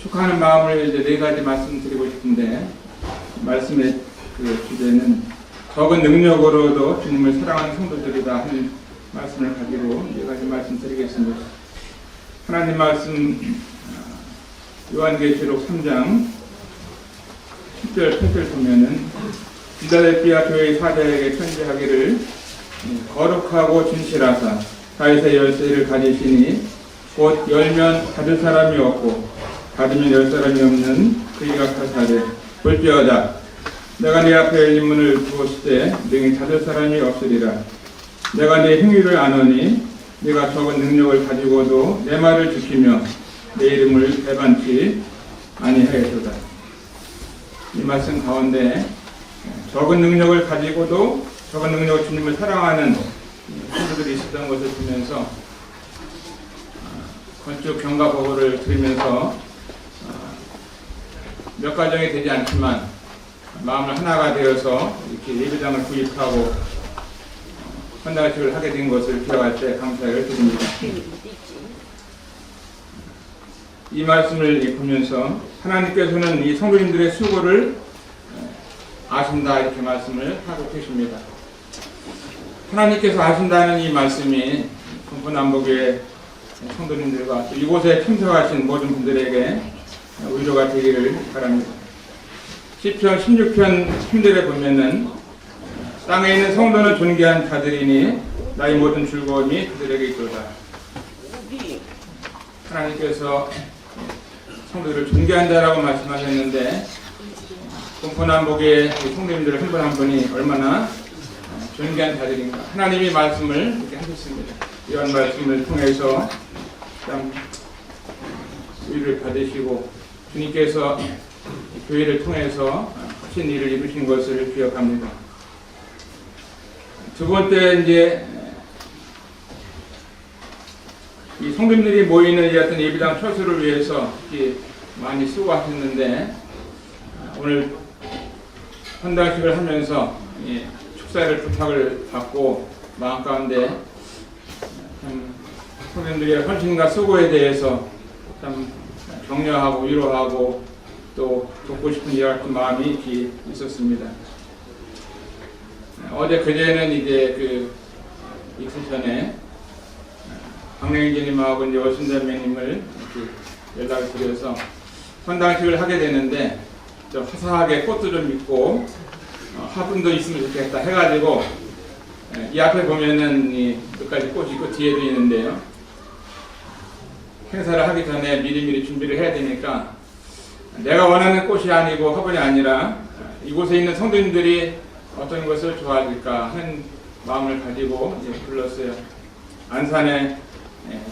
축하하는 마음을 이제 네 가지 말씀드리고 싶은데 말씀의 그 주제는 적은 능력으로도 주님을 사랑하는 성도들이다 하는 말씀을 가지고 4가지 말씀드리겠습니다. 하나님 말씀 요한계시록 3장 10절 8절 보면은 빌라델피아 교회의 사자에게 편지하기를 거룩하고 진실하사 다윗의 열쇠를 가지시니 곧 열면 닫을 사람이 없고 닫으면 열 사람이 없는 그이가 가사대 볼지어다 내가 네 앞에 열린 문을 두었을 때 능히 닫을 사람이 없으리라. 내가 네 행위를 아노니 네가 적은 능력을 가지고도 내 말을 지키며 내 이름을 배반치 아니하였도다. 이 말씀 가운데 적은 능력을 가지고도 적은 능력을 주님을 사랑하는 성도들이 있었던 것을 보면서 건축 경과 보고를 들으면서 몇 가정이 되지 않지만 마음을 하나가 되어서 이렇게 예배당을 구입하고 헌당식을 하게 된 것을 기억할 때 감사를 드립니다. 이 말씀을 보면서 하나님께서는 이 성도님들의 수고를 아신다 이렇게 말씀을 하고 계십니다. 하나님께서 아신다는 이 말씀이 동포남북의 성도님들과 또 이곳에 참석하신 모든 분들에게 위로가 되기를 바랍니다. 시편 16편 3절에 보면은 땅에 있는 성도는 존귀한 자들이니 나의 모든 즐거움이 그들에게 있도다. 하나님께서 성도들을 존귀한 자라고 말씀하셨는데 동포남북의 성도님들 한 분 한 분이 얼마나 존귀한 자들인가 하나님이 말씀을 이렇게 하셨습니다. 이런 말씀을 통해서 참 위를 받으시고 주님께서 교회를 통해서 크신 일을 이루신 것을 기억합니다. 두 번째 이제 이 성도님들이 모이는 이 어떤 예배당 철수를 위해서 많이 수고하셨는데 오늘 헌당식을 하면서 축사를 부탁을 받고 마음 가운데 참 성도님들의 헌신과 수고에 대해서 참 격려하고 위로하고 또 돕고 싶은 이와 같은 마음이 이렇게 있었습니다. 어제 그제는 이제 이틀 전에 박명희님하고 이제 월순자매님을 연락을 드려서 헌당식을 하게 되는데 좀 화사하게 꽃도 좀 있고 화분도 있으면 좋겠다 해가지고 이 앞에 보면은 몇 가지 꽃이 있고 뒤에도 있는데요. 행사를 하기 전에 미리미리 준비를 해야 되니까 내가 원하는 꽃이 아니고 화분이 아니라 이곳에 있는 성도님들이 어떤 것을 좋아할까 하는 마음을 가지고 이제 불렀어요. 안산에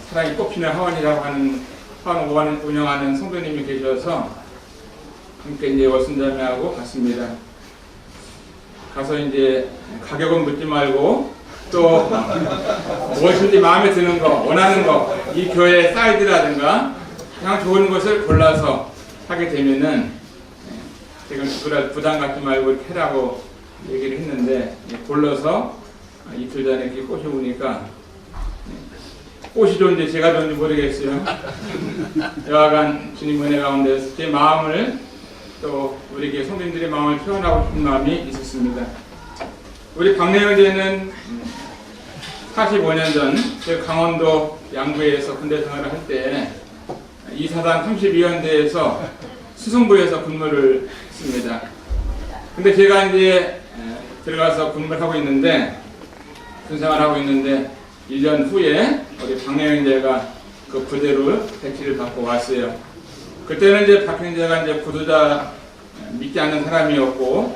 사랑이 꽃피는 하원이라고 하는 하원 운영하는 성도님이 계셔서 함께 이제 월순자매하고 갔습니다. 가서 이제 가격은 묻지 말고 또 무엇인지 마음에 드는 거, 원하는 거, 이 교회 사이즈라든가 그냥 좋은 것을 골라서 하게 되면은 지금 부담 갖지 말고 이렇게 해라고 얘기를 했는데 골라서 이틀 전에 이렇게 꽃이 오니까 꽃이 좋은지 제가 좋은지 모르겠어요. 여하간 주님 은혜 가운데 제 마음을 또 우리 교회 성도님들의 마음을 표현하고 싶은 마음이 있었습니다. 우리 박래영제는 45년 전 제가 강원도 양구에서 군대 생활을 할 때 이사단 32연대에서 수성부에서 근무를 했습니다. 근데 제가 이제 들어가서 근무를 하고 있는데 군생활을 하고 있는데 1년 후에 우리 박래영제가 그 부대로 배치를 받고 왔어요. 그때는 이제 박 형제가 이제 부도자 믿지 않는 사람이었고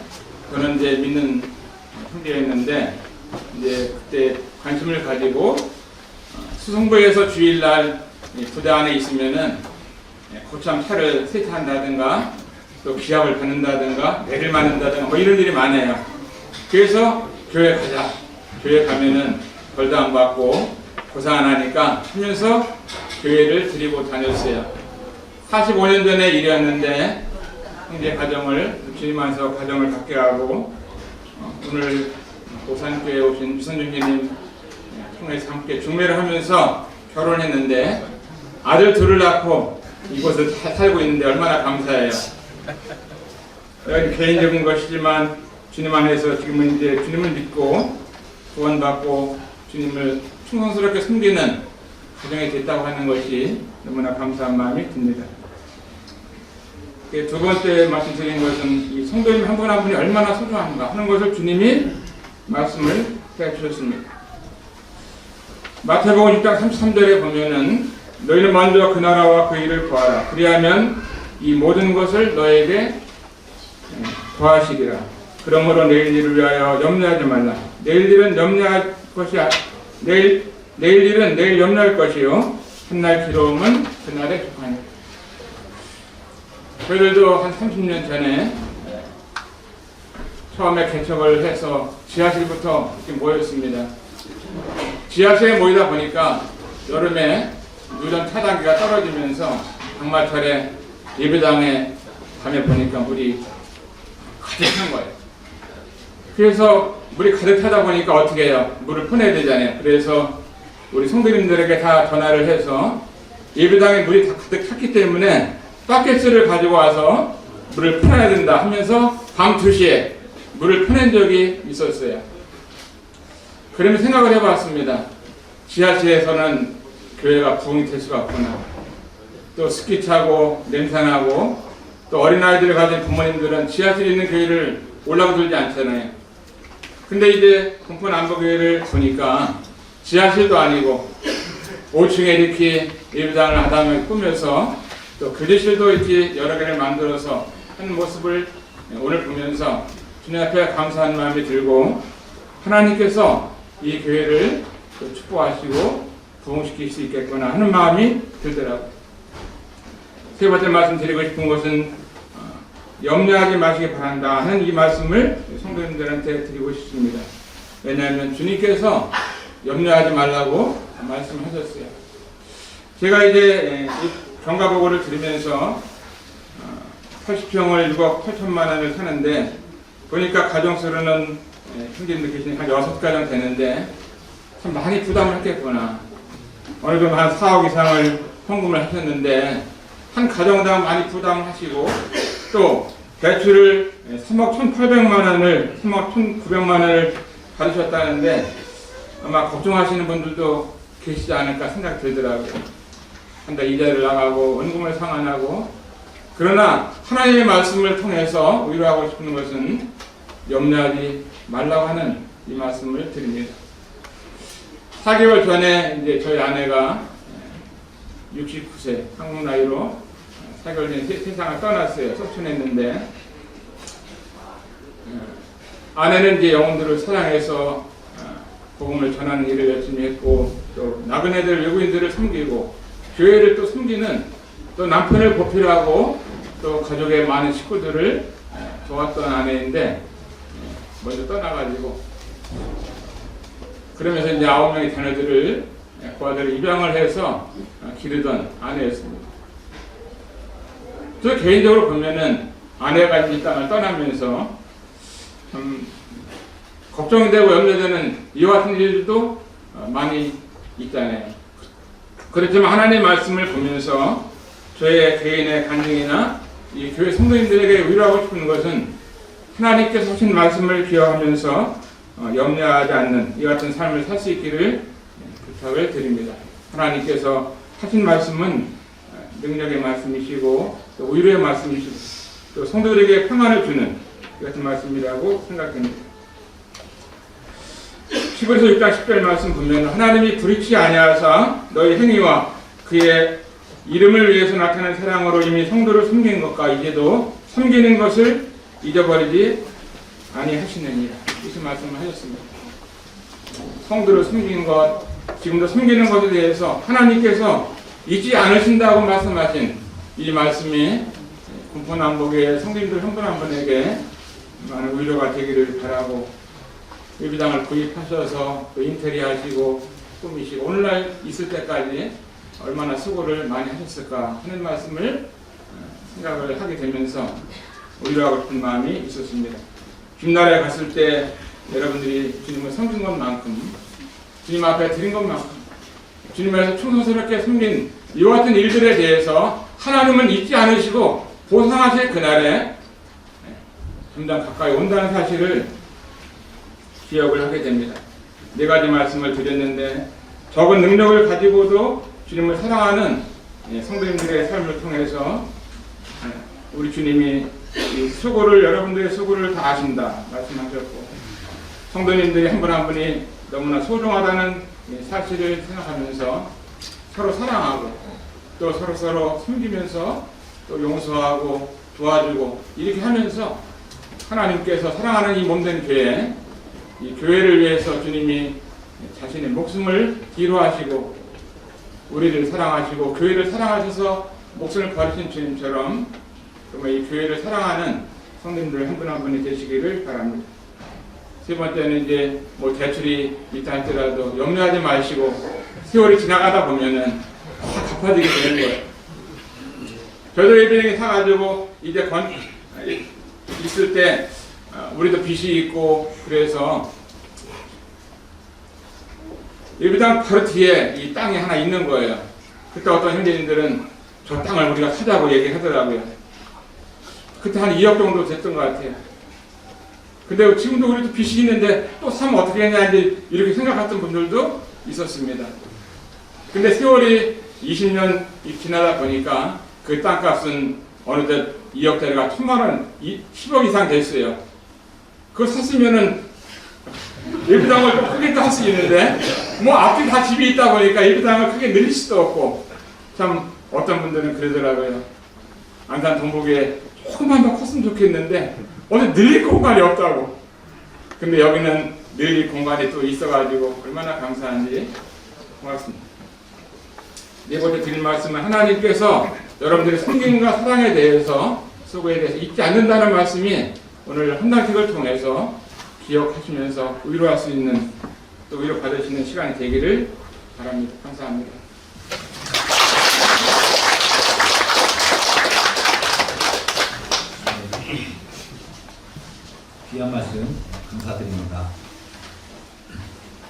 저는 이제 믿는 형제였는데 이제 그때 관심을 가지고 수성부에서 주일날 부대 안에 있으면은 고참 차를 세차한다든가 또 기합을 받는다든가 매를 맞는다든가 뭐 이런 일이 많아요. 그래서 교회 가자. 교회 가면은 벌도 안 받고 고생 안 하니까 하면서 교회를 드리고 다녔어요. 45년 전에 일이었는데 형제 가정을 주님 안에서 가정을 갖게 하고 오늘 오산교회에 오신 유선중님 통해서 함께 중매를 하면서 결혼했는데 아들 둘을 낳고 이곳에 살고 있는데 얼마나 감사해요. 개인적인 것이지만 주님 안에서 지금은 이제 주님을 믿고 구원받고 주님을 충성스럽게 섬기는 가정이 됐다고 하는 것이 너무나 감사한 마음이 듭니다. 두 번째 말씀드린 것은 이 성도님 한 분 한 분이 얼마나 소중한가 하는 것을 주님이 말씀을 해주셨습니다. 마태복음 6장 33절에 보면은 너희는 먼저 그 나라와 그 일을 구하라. 그리하면 이 모든 것을 너에게 더하시리라. 그러므로 내일 일을 위하여 염려하지 말라. 내일 일은 염려할 것이 내일 일은 내일 염려할 것이요 한날 괴로움은 그날에 족하니라. 저희들도 한 30년 전에 처음에 개척을 해서 지하실부터 이렇게 모였습니다. 지하실에 모이다 보니까 여름에 누전 차단기가 떨어지면서 장마철에 예배당에 가면 보니까 물이 가득한 거예요. 그래서 물이 가득하다 보니까 어떻게 해요? 물을 퍼내야 되잖아요. 그래서 우리 성도님들에게 다 전화를 해서 예배당에 물이 다 가득 찼기 때문에 바켓을 가지고 와서 물을 퍼내야 된다 하면서 밤 2시에 물을 퍼낸 적이 있었어요. 그러면 생각을 해봤습니다. 지하실에서는 교회가 부흥이 될 수가 없구나. 또 습기 차고 냄새나고 또 어린아이들을 가진 부모님들은 지하실에 있는 교회를 올라가 들지 않잖아요. 근데 이제 공포남부교회를 보니까 지하실도 아니고 5층에 이렇게 예배당을 하다면 꾸며서 또 교제실도 이렇게 여러 개를 만들어서 하는 모습을 오늘 보면서 주님 앞에 감사한 마음이 들고 하나님께서 이 교회를 또 축복하시고 부흥시킬 수 있겠구나 하는 마음이 들더라고요. 세 번째 말씀드리고 싶은 것은 염려하지 마시기 바란다 하는 이 말씀을 성도님들한테 드리고 싶습니다. 왜냐하면 주님께서 염려하지 말라고 말씀하셨어요. 제가 이제 경가보고를 들으면서 80평을 6억 8천만 원을 사는데 보니까 가정수로는 형제님들 계시니 한 6가정 되는데 참 많이 부담을 했겠구나. 어느 정도 한 4억 이상을 헌금을 하셨는데 한 가정당 많이 부담하시고 또 대출을 3억 1,800만 원을 3억 1,900만 원을 받으셨다는데 아마 걱정하시는 분들도 계시지 않을까 생각 들더라고요. 한 달 이자를 나가고 원금을 상환하고 그러나 하나님의 말씀을 통해서 위로하고 싶은 것은 염려하지 말라고 하는 이 말씀을 드립니다. 4개월 전에 이제 저희 아내가 69세 한국 나이로 4개월 전에 세상을 떠났어요. 소천했는데 아내는 이제 영혼들을 사랑해서 복음을 전하는 일을 열심히 했고 또 나그네들 외국인들을 섬기고 교회를 또 섬기는 또 남편을 보필하고 또 가족의 많은 식구들을 도왔던 아내인데 먼저 떠나가지고 그러면서 이제 9명의 자녀들을 그 아들을 입양을 해서 기르던 아내였습니다. 저 개인적으로 보면은 아내가 이 땅을 떠나면서 걱정되고 염려되는 이와 같은 일들도 많이 있잖아요. 그렇지만 하나님의 말씀을 보면서 저의 개인의 간증이나 이 교회 성도님들에게 위로하고 싶은 것은 하나님께서 하신 말씀을 기억하면서 염려하지 않는 이 같은 삶을 살 수 있기를 부탁을 드립니다. 하나님께서 하신 말씀은 능력의 말씀이시고 또 위로의 말씀이시고 또 성도들에게 평안을 주는 이 같은 말씀이라고 생각됩니다. 히브리서 6장 10절 말씀 보면 하나님이 불의치 아니하사 너희 행위와 그의 이름을 위해서 나타난 사랑으로 이미 성도를 섬긴 것과 이제도 섬기는 것을 잊어버리지 아니하시느니라. 이렇게 말씀을 하셨습니다. 성도를 섬기는 것, 지금도 섬기는 것에 대해서 하나님께서 잊지 않으신다고 말씀하신 이 말씀이 군포남북의 성도님들 한 분 한 분에게 많은 위로가 되기를 바라고 예배당을 구입하셔서 또 인테리어 하시고 꾸미시고 오늘날 있을 때까지 얼마나 수고를 많이 하셨을까 하는 말씀을 생각을 하게 되면서 위로하고 싶은 마음이 있었습니다. 주님나라에 갔을 때 여러분들이 주님을 섬긴 것만큼 주님 앞에 드린 것만큼 주님에서 충성스럽게 섬긴 이와 같은 일들에 대해서 하나님은 잊지 않으시고 보상하실 그날에 점점 가까이 온다는 사실을 기억을 하게 됩니다. 4가지 말씀을 드렸는데 적은 능력을 가지고도 주님을 사랑하는 성도님들의 삶을 통해서 우리 주님이 이 수고를, 여러분들의 수고를 다 아신다 말씀하셨고, 성도님들이 한 분 한 분이 너무나 소중하다는 사실을 생각하면서 서로 사랑하고 또 서로 섬기면서 또 용서하고 도와주고 이렇게 하면서 하나님께서 사랑하는 이 몸된 교회, 이 교회를 위해서 주님이 자신의 목숨을 기로하시고 우리를 사랑하시고 교회를 사랑하셔서 목숨을 버리신 주님처럼 정말 이 교회를 사랑하는 성도님들 한 분 한 분이 되시기를 바랍니다. 세 번째는 이제 뭐 대출이 있다 할지라도 염려하지 마시고 세월이 지나가다 보면은 다 갚아지게 되는 거예요. 저도 예배당에 사가지고 이제 있을 때 우리도 빚이 있고 그래서 예배당 바로 뒤에 이 땅이 하나 있는 거예요. 그때 어떤 형제님들은 저 땅을 우리가 사자고 얘기하더라고요. 그때 한 2억 정도 됐던 것 같아요. 근데 지금도 우리도 빚이 있는데 또 사면 어떻게 했냐 이제 이렇게 생각했던 분들도 있었습니다. 근데 세월이 20년 지나다 보니까 그 땅값은 어느덧 2억짜리가 1,000만 원, 10억 이상 됐어요. 그거 샀으면은 예배당을 좀 크게 할 수 있는데 뭐 앞뒤 다 집이 있다 보니까 예배당을 크게 늘릴 수도 없고, 참 어떤 분들은 그러더라고요. 안산 동북에 조금만 더 컸으면 좋겠는데 어디 늘릴 공간이 없다고. 근데 여기는 늘릴 공간이 또 있어가지고 얼마나 감사한지. 고맙습니다. 네 번째 드릴 말씀은 하나님께서 여러분들의 섬김과 사랑에 대해서, 수고에 대해서 잊지 않는다는 말씀이 오늘 헌당식을 통해서 기억하시면서 위로할 수 있는, 또 위로 받으시는 시간이 되기를 바랍니다. 감사합니다. 귀한 말씀 감사드립니다.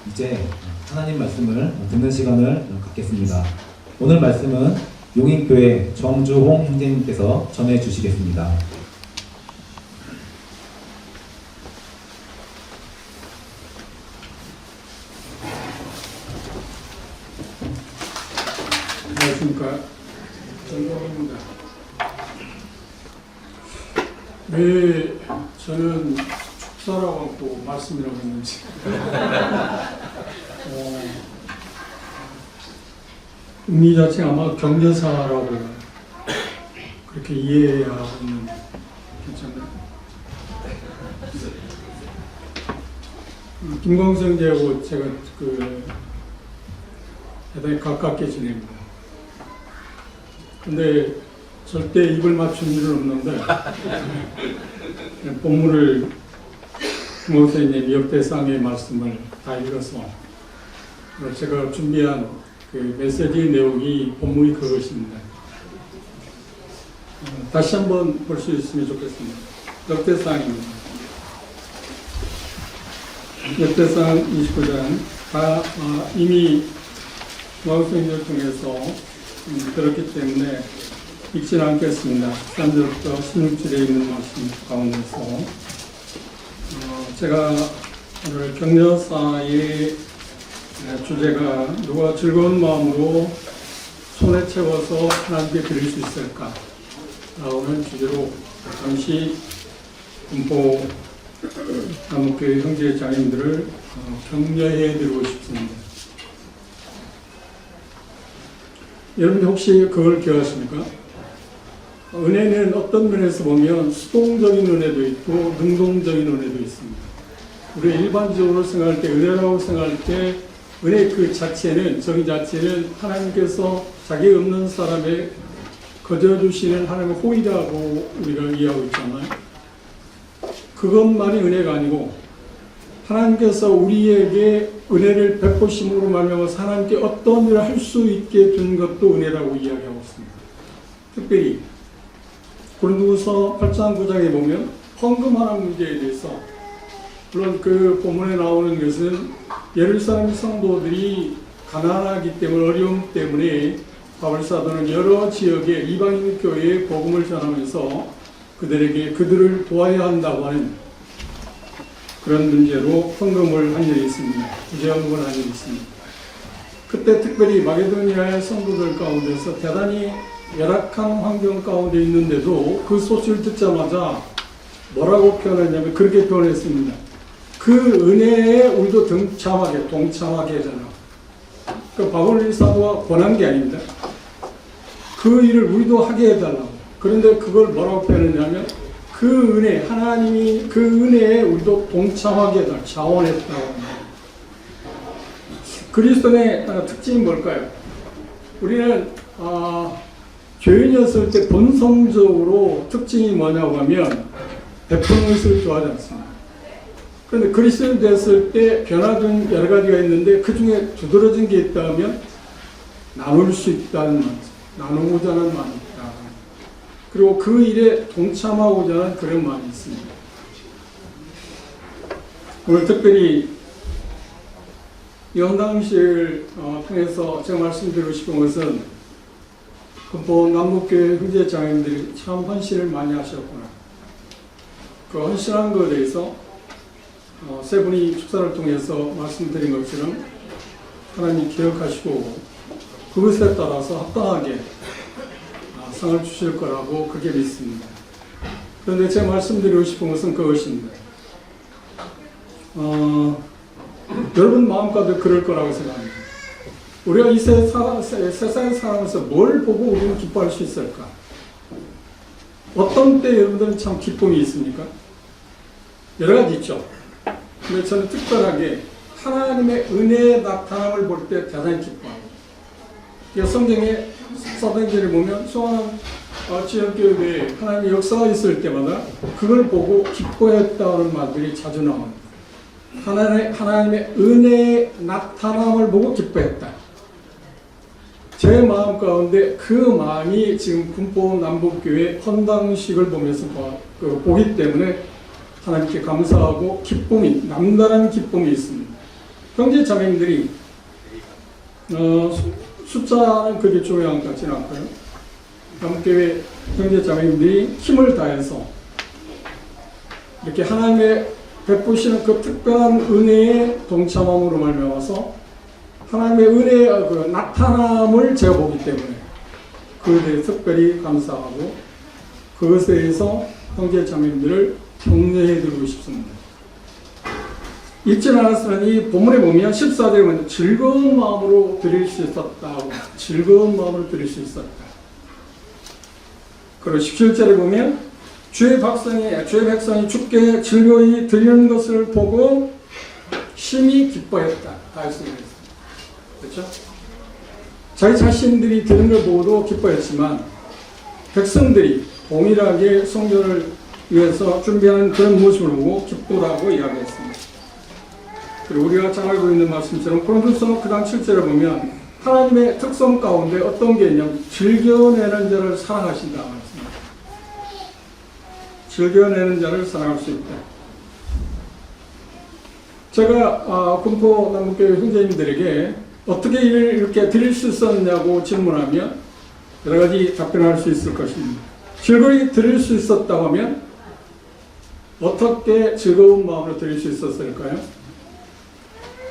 이제 하나님 말씀을 듣는 시간을 갖겠습니다. 오늘 말씀은 용인교회 정주홍 형제님께서 전해 주시겠습니다. 안녕하십니까. 정동입니다. 왜 저는 축사라고 하고 말씀이라고 했는지 의미 자체가 아마 격려사라고 그렇게 이해하고 있는데 괜찮나요? 김광수 형제하고 제가 대단히 가깝게 지냅니다. 근데 절대 입을 맞춘 일은 없는데 본문을 김원수님 역대상의 말씀을 다 읽어서 제가 준비한 그 메시지 내용이 본문이 그것입니다. 다시 한번 볼 수 있으면 좋겠습니다. 역대상입니다. 역대상 29장 이미 김원수님을 통해서 들었기 때문에 읽지는 않겠습니다. 3절부터 16절에 있는 말씀 가운데서 제가 오늘 격려사의 주제가 누가 즐거운 마음으로 손에 채워서 하나님께 드릴 수 있을까 라는 주제로 잠시 군포 남북교회 형제 자매님들을 격려해 드리고 싶습니다. 여러분 혹시 그걸 기억하십니까? 은혜는 어떤 면에서 보면 수동적인 은혜도 있고 능동적인 은혜도 있습니다. 우리 일반적으로 생각할 때, 은혜라고 생각할 때 은혜 그 자체는, 정의 자체는 하나님께서 자기 없는 사람에 거저주시는 하나님의 호의라고 우리가 이해하고 있잖아요. 그것만이 은혜가 아니고 하나님께서 우리에게 은혜를 베푸심으로 말미암아서 하나님께 어떤 일을 할 수 있게 준 것도 은혜라고 이야기하고 있습니다. 특별히 고린도후서 8장 9장에 보면 헌금하는 문제에 대해서, 물론 그 본문에 나오는 것은 예루살렘 성도들이 가난하기 때문에, 어려움 때문에 바울 사도는 여러 지역의 이방인 교회에 복음을 전하면서 그들을 도와야 한다고 하는 그런 문제로 헌금을 한 일이 있습니다. 구제헌금을 한 일이 있습니다. 그때 특별히 마게도니아의 성도들 가운데서 대단히 열악한 환경 가운데 있는데도 그 소식을 듣자마자 뭐라고 표현했냐면 그렇게 표현했습니다. 그 은혜에 우리도 동참하게 해달라. 그 바울 사도가 권한 게 아닙니다. 그 일을 우리도 하게 해달라고. 그런데 그걸 뭐라고 표현했냐면 그 은혜, 하나님이 그 은혜에 우리도 동참하게 해달라. 자원했다고 합니다. 그리스도의 특징이 뭘까요? 우리는 죄인이었을 때 본성적으로 특징이 뭐냐고 하면 베푸는 것을 좋아하지 않습니다. 그런데 그리스도인 됐을 때 변화된 여러 가지가 있는데 그 중에 두드러진 게 있다면 나눌 수 있다는 말이죠. 나누고자 하는 마음이 있다. 그리고 그 일에 동참하고자 하는 그런 마음이 있습니다. 오늘 특별히 연당식을 통해서 제가 말씀드리고 싶은 것은 군포 남북교회 형제 자매님들이 참 헌신을 많이 하셨구나. 그 헌신한 것에 대해서 세 분이 축사를 통해서 말씀드린 것처럼 하나님이 기억하시고 그것에 따라서 합당하게 상을 주실 거라고 그렇게 믿습니다. 그런데 제가 말씀드리고 싶은 것은 그것입니다. 여러분 마음가도 그럴 거라고 생각합니다. 우리가 이 세상에 살아가면서 뭘 보고 우리는 기뻐할 수 있을까? 어떤 때 여러분들은 참 기쁨이 있습니까? 여러 가지 있죠. 근데 저는 특별하게 하나님의 은혜의 나타남을 볼 때 대단히 기뻐합니다. 성경의 사도행전을 보면 수많은 지역교회에 하나님의 역사가 있을 때마다 그걸 보고 기뻐했다는 말들이 자주 나옵니다. 하나님의 은혜의 나타남을 보고 기뻐했다. 제 마음 가운데 그 마음이 지금 군포 남북교회 헌당식을 보면서 보기 때문에 하나님께 감사하고 기쁨이, 남다른 기쁨이 있습니다. 형제 자매님들이 숫자는 그렇게 중요한 것 같지는 않고요. 남북교회 형제 자매님들이 힘을 다해서 이렇게 하나님의 베푸시는 그 특별한 은혜에 동참함으로 말미암아서 하나님의 은혜의 그 나타남을 제가 보기 때문에 그에 대해 특별히 감사하고 그것에 대해서 형제 자매님들을 격려해 드리고 싶습니다. 잊지는 않았으면 이 본문에 보면 14절에 보면 즐거운 마음으로 드릴 수 있었다고, 즐거운 마음으로 드릴 수 있었다. 그리고 17절에 보면 주의 백성이 주께 즐거이 드리는 것을 보고 심히 기뻐했다. 다 했습니다. 그렇죠? 자기 자신들이 드는 걸 보고도 기뻐했지만 백성들이 동일하게 성전을 위해서 준비하는 그런 모습을 보고 기쁘다고 이야기했습니다. 그리고 우리가 잘 알고 있는 말씀처럼 고린도서 9장 7절에 보면 하나님의 특성 가운데 어떤 게 있냐면 즐겨내는 자를 사랑하신다 말씀입니다. 즐겨내는 자를 사랑할 수 있다. 제가 군포 남북교회 형제님들에게 어떻게 이렇게 드릴 수 있었냐고 질문하면 여러 가지 답변할 수 있을 것입니다. 즐거이 드릴 수 있었다고 하면 어떻게 즐거운 마음으로 드릴 수 있었을까요?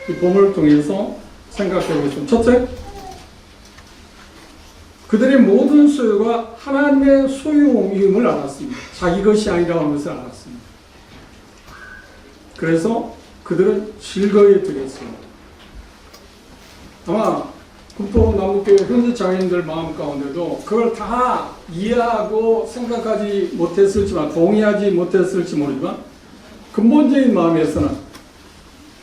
이 본문을 통해서 생각해 보겠습니다. 첫째, 그들의 모든 소유가 하나님의 소유임을 알았습니다. 자기 것이 아니라고 하는 것을 알았습니다. 그래서 그들은 즐거이 드렸습니다. 아마 군포 남북교회 현지 장인들 마음 가운데도 그걸 다 이해하고 생각하지 못했을지만 동의하지 못했을지 모르지만 근본적인 마음에서는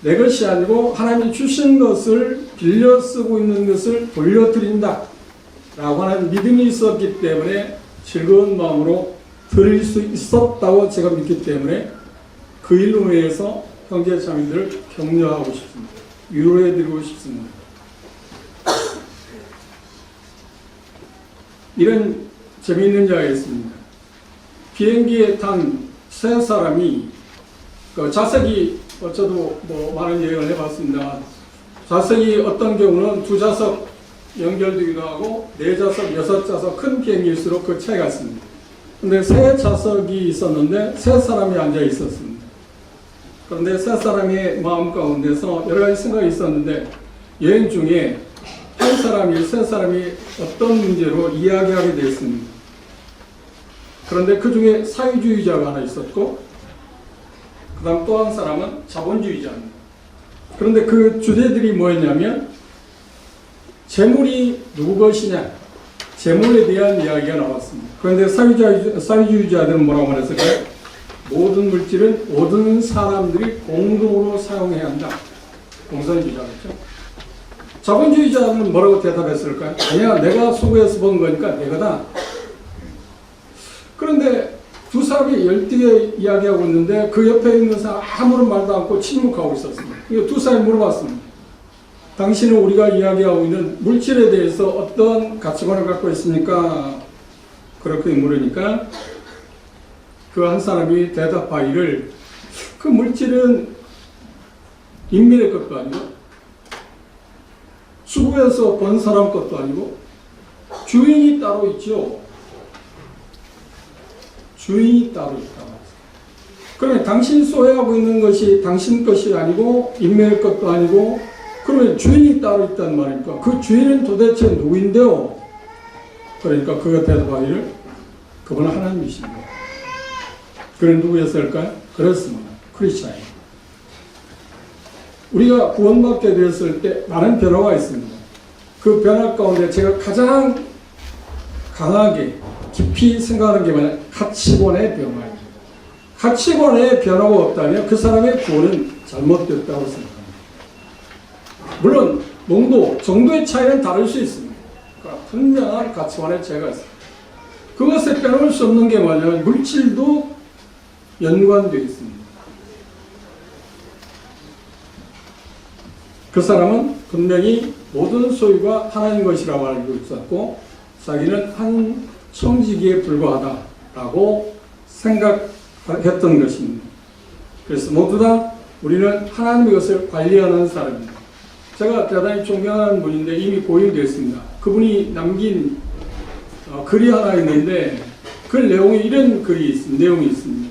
내 것이 아니고 하나님이 주신 것을 빌려 쓰고 있는 것을 돌려드린다 라고 하는 믿음이 있었기 때문에 즐거운 마음으로 드릴 수 있었다고 제가 믿기 때문에 그 일로 인해서 형제 자매들을 격려하고 싶습니다. 위로해 드리고 싶습니다. 이런 재미있는 자가 있습니다. 비행기에 탄 세 사람이 좌석이 저도 많은 여행을 해봤습니다. 좌석이 어떤 경우는 2좌석 연결되기도 하고 4좌석, 6좌석 큰 비행기일수록 그 차이가 있습니다. 그런데 3좌석이 있었는데 3사람이 앉아 있었습니다. 그런데 3사람의 마음 가운데서 여러 가지 생각이 있었는데 여행 중에 한 사람이 세 사람이 어떤 문제로 이야기하게 되었습니다. 그런데 그 중에 사회주의자가 하나 있었고 그 다음 또 한 사람은 자본주의자입니다. 그런데 그 주제들이 뭐였냐면 재물이 누구 것이냐, 재물에 대한 이야기가 나왔습니다. 그런데 사회주의자들은 뭐라고 말했을까요? 모든 물질은 모든 사람들이 공동으로 사용해야 한다. 공산주의자겠죠. 자본주의자는 뭐라고 대답했을까요? 아니야, 내가 수고해서 번 거니까 내가다. 그런데 두 사람이 열띠게 이야기하고 있는데 그 옆에 있는 사람 아무런 말도 않고 침묵하고 있었습니다. 두 사람이 물어봤습니다. 당신은 우리가 이야기하고 있는 물질에 대해서 어떤 가치관을 갖고 있습니까? 그렇게 물으니까 그 한 사람이 대답하기를 그 물질은 인민의 것도 아니고 수고해서 번 사람 것도 아니고 주인이 따로 있죠. 주인이 따로 있다. 그러면 당신 소유하고 있는 것이 당신 것이 아니고 인민의 것도 아니고 그러면 주인이 따로 있단 말입니까? 그 주인은 도대체 누구인데요? 그러니까 그가 대답하기를 그분은 하나님이십니다. 그는 누구였을까요? 그렇습니다. 크리스찬입니다. 우리가 구원받게 되었을 때 많은 변화가 있습니다. 그 변화 가운데 제가 가장 강하게 깊이 생각하는 게 뭐냐? 가치관의 변화입니다. 가치관의 변화가 없다면 그 사람의 구원은 잘못됐다고 생각합니다. 물론 농도, 정도의 차이는 다를 수 있습니다. 그러니까 분명한 가치관의 차이가 있습니다. 그것에 빼놓을 수 없는 게 뭐냐면 물질도 연관되어 있습니다. 그 사람은 분명히 모든 소유가 하나님 것이라고 알고 있었고 자기는 한 청지기에 불과하다라고 생각했던 것입니다. 그래서 모두 다 우리는 하나님의 것을 관리하는 사람입니다. 제가 대단히 존경하는 분인데 이미 고인되었습니다. 그분이 남긴 글이 하나 있는데 그 내용에 이런 내용이 있습니다.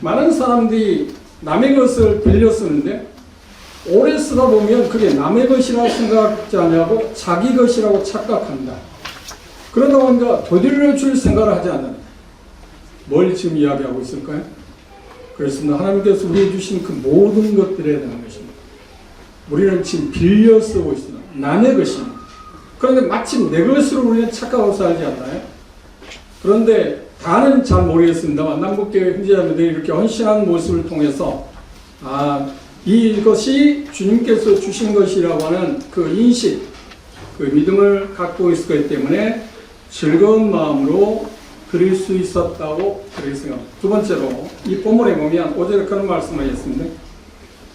많은 사람들이 남의 것을 빌려 쓰는데 오래 쓰다 보면 그게 남의 것이라고 생각하지 않냐고 자기 것이라고 착각한다. 그러다 보니까 되돌려 줄 생각을 하지 않는다. 뭘 지금 이야기하고 있을까요? 그렇습니다. 하나님께서 우리에게 주신 그 모든 것들에 대한 것입니다. 우리는 지금 빌려 쓰고 있습니다. 남의 것입니다. 그런데 마침 내 것으로 우리는 착각하고 살지 않나요? 그런데 다는 잘 모르겠습니다만 남북교회 형제자매들이 이렇게 헌신한 모습을 통해서 이것이 주님께서 주신 것이라고 하는 그 인식, 그 믿음을 갖고 있었기 때문에 즐거운 마음으로 드릴 수 있었다고 그렇게 생각합니다. 두 번째로 이 본문에 보면 5절에 그런 말씀을 했습니다.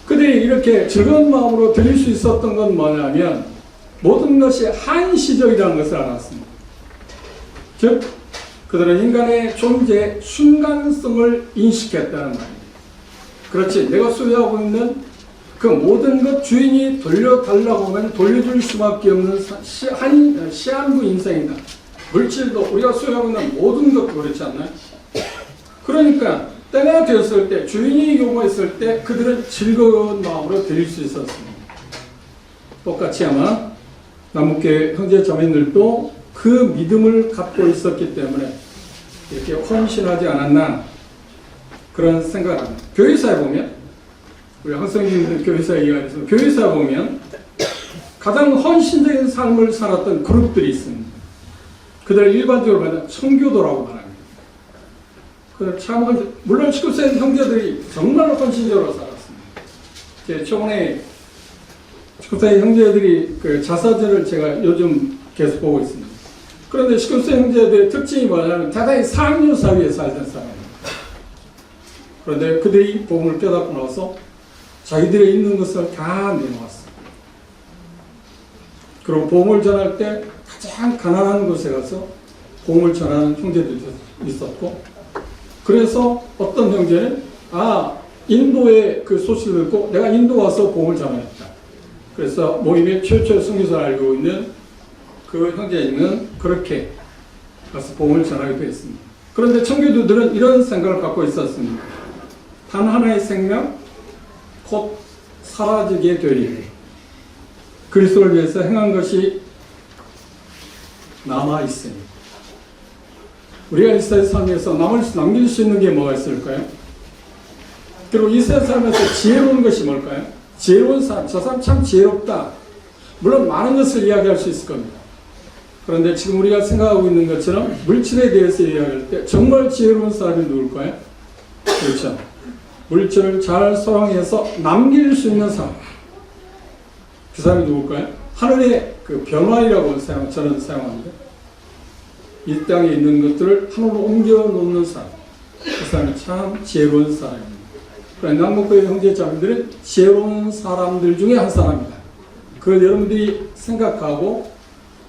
그들이 이렇게 즐거운 마음으로 드릴 수 있었던 건 뭐냐면 모든 것이 한시적이라는 것을 알았습니다. 즉 그들은 인간의 존재의 순간성을 인식했다는 말입니다. 그렇지, 내가 소유하고 있는 그 모든 것 주인이 돌려달라고 하면 돌려줄 수밖에 없는 시한부 인생이다. 물질도 우리가 소유하고 있는 모든 것도 그렇지 않나요? 그러니까 때가 되었을 때 주인이 요구했을 때 그들은 즐거운 마음으로 드릴 수 있었습니다. 똑같이 아마 남북교회 형제 자매들도 그 믿음을 갖고 있었기 때문에 이렇게 헌신하지 않았나 그런 생각을 합니다. 교회사에 보면 우리 학생님들 교회사에 이야기해서 교회사에 보면 가장 헌신적인 삶을 살았던 그룹들이 있습니다. 그들 일반적으로 말하면 청교도라고 말합니다. 참 물론 19세 형제들이 정말로 헌신적으로 살았습니다. 제 초반에 19세 형제들이 그 자사절을 제가 요즘 계속 보고 있습니다. 그런데 19세 형제들의 특징이 뭐냐면 대단히 상류 사회에 살던 사람입니다. 그런데 그들이 복음을 깨닫고 나서 자기들의 있는 것을 다 내놓았습니다. 그리고 복음을 전할 때 가장 가난한 곳에 가서 복음을 전하는 형제들도 있었고, 그래서 어떤 형제는 인도의 그 소식을 듣고 내가 인도 와서 복음을 전하겠다. 그래서 모임의 최초의 선교사를 알고 있는 그 형제는 그렇게 가서 복음을 전하게 되었습니다. 그런데 청교도들은 이런 생각을 갖고 있었습니다. 단 하나의 생명 곧 사라지게 되리니 그리스도를 위해서 행한 것이 남아 있으니 우리가 이 세상 삶에서 남길 수 있는 게 뭐가 있을까요? 그리고 이 세상 삶에서 지혜로운 것이 뭘까요? 지혜로운 사람, 저 사람 참 지혜롭다. 물론 많은 것을 이야기할 수 있을 겁니다. 그런데 지금 우리가 생각하고 있는 것처럼 물질에 대해서 이야기할 때 정말 지혜로운 사람이 누굴까요? 그렇죠. 물질을 잘 사용해서 남길 수 있는 사람. 그 사람이 누굴까요? 하늘의 그 변화이라고 저는 사용합니다. 이 땅에 있는 것들을 하늘로 옮겨 놓는 사람. 그 사람이 참 지혜로운 사람입니다. 남북교회 형제자매들은 지혜로운 사람들 중에 한 사람입니다. 그걸 여러분들이 생각하고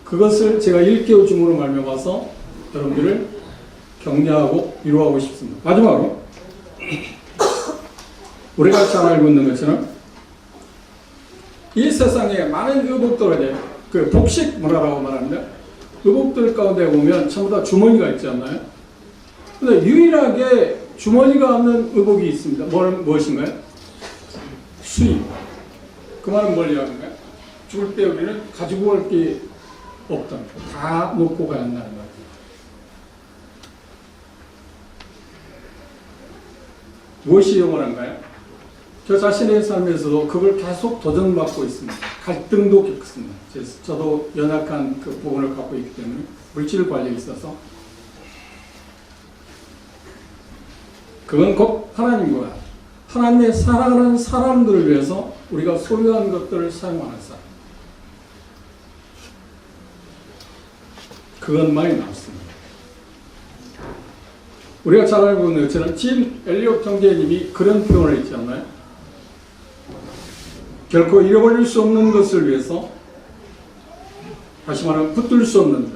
그것을 제가 일깨워 줌으로 말미암아서 여러분들을 격려하고 위로하고 싶습니다. 마지막으로 우리가 잘 알고 있는 것처럼 이 세상에 많은 의복들에 그 복식 문화라고 말합니다. 의복들 가운데 보면 전부 다 주머니가 있지 않나요? 근데 유일하게 주머니가 없는 의복이 있습니다. 무엇인가요? 수입. 그 말은 뭘 이야기하는가요? 죽을 때 우리는 가지고 갈 게 없다. 다 놓고 가야 한다는 거예요. 무엇이 영원한가요? 저 자신의 삶에서도 그걸 계속 도전받고 있습니다. 갈등도 겪습니다. 저도 연약한 그 부분을 갖고 있기 때문에 물질 관리에 있어서 그건 곧 하나님과 하나님의 사랑하는 사람들을 위해서 우리가 소유한 것들을 사용하는 사람. 그것만이 남습니다. 우리가 잘 알고 있는 것처럼 짐 엘리엇 형제님이 그런 표현을 했지 않나요? 결코 잃어버릴 수 없는 것을 위해서, 다시 말하면 붙들 수 없는 것,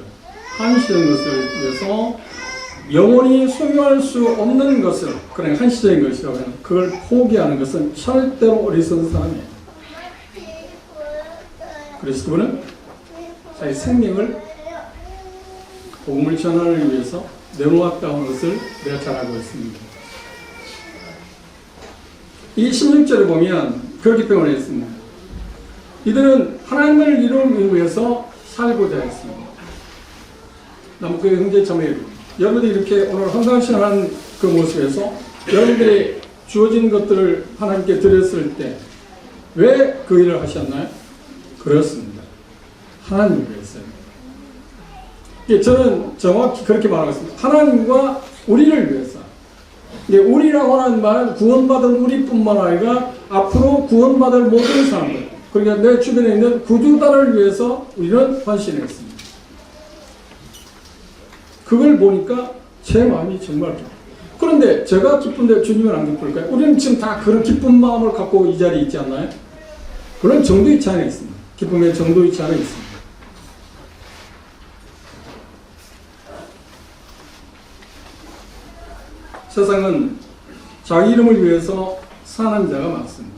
한시적인 것을 위해서 영원히 소유할 수 없는 것을, 그냥 한시적인 것이라고 하는 그걸 포기하는 것은 절대로 어리석은 사람이에요. 그래서 그분은 자기 생명을 복음을 전하기 위해서 내놓았다는 것을 내가 잘 알고 있습니다. 이 16절을 보면 그렇게 표현을 했습니다. 이들은 하나님을 이루기 위해서 살고자 했습니다. 남북교회 형제자매 여러분들이 이렇게 오늘 헌상신한 그 모습에서 여러분들이 주어진 것들을 하나님께 드렸을 때 왜 그 일을 하셨나요? 그렇습니다. 하나님을 위해서요. 저는 정확히 그렇게 말하겠습니다. 하나님과 우리를 위해서. 우리라고 하는 말은 구원받은 우리뿐만 아니라 앞으로 구원받을 모든 사람들, 그러니까 내 주변에 있는 구주단을 위해서 우리는 헌신했습니다. 그걸 보니까 제 마음이 정말 기뻐요. 그런데 제가 기쁜데 주님은 안 기쁠까요? 우리는 지금 다 그런 기쁜 마음을 갖고 이 자리에 있지 않나요? 물론 정도의 차이는 있습니다. 기쁨의 정도의 차이는 있습니다. 세상은 자기 이름을 위해서 사는 자가 많습니다.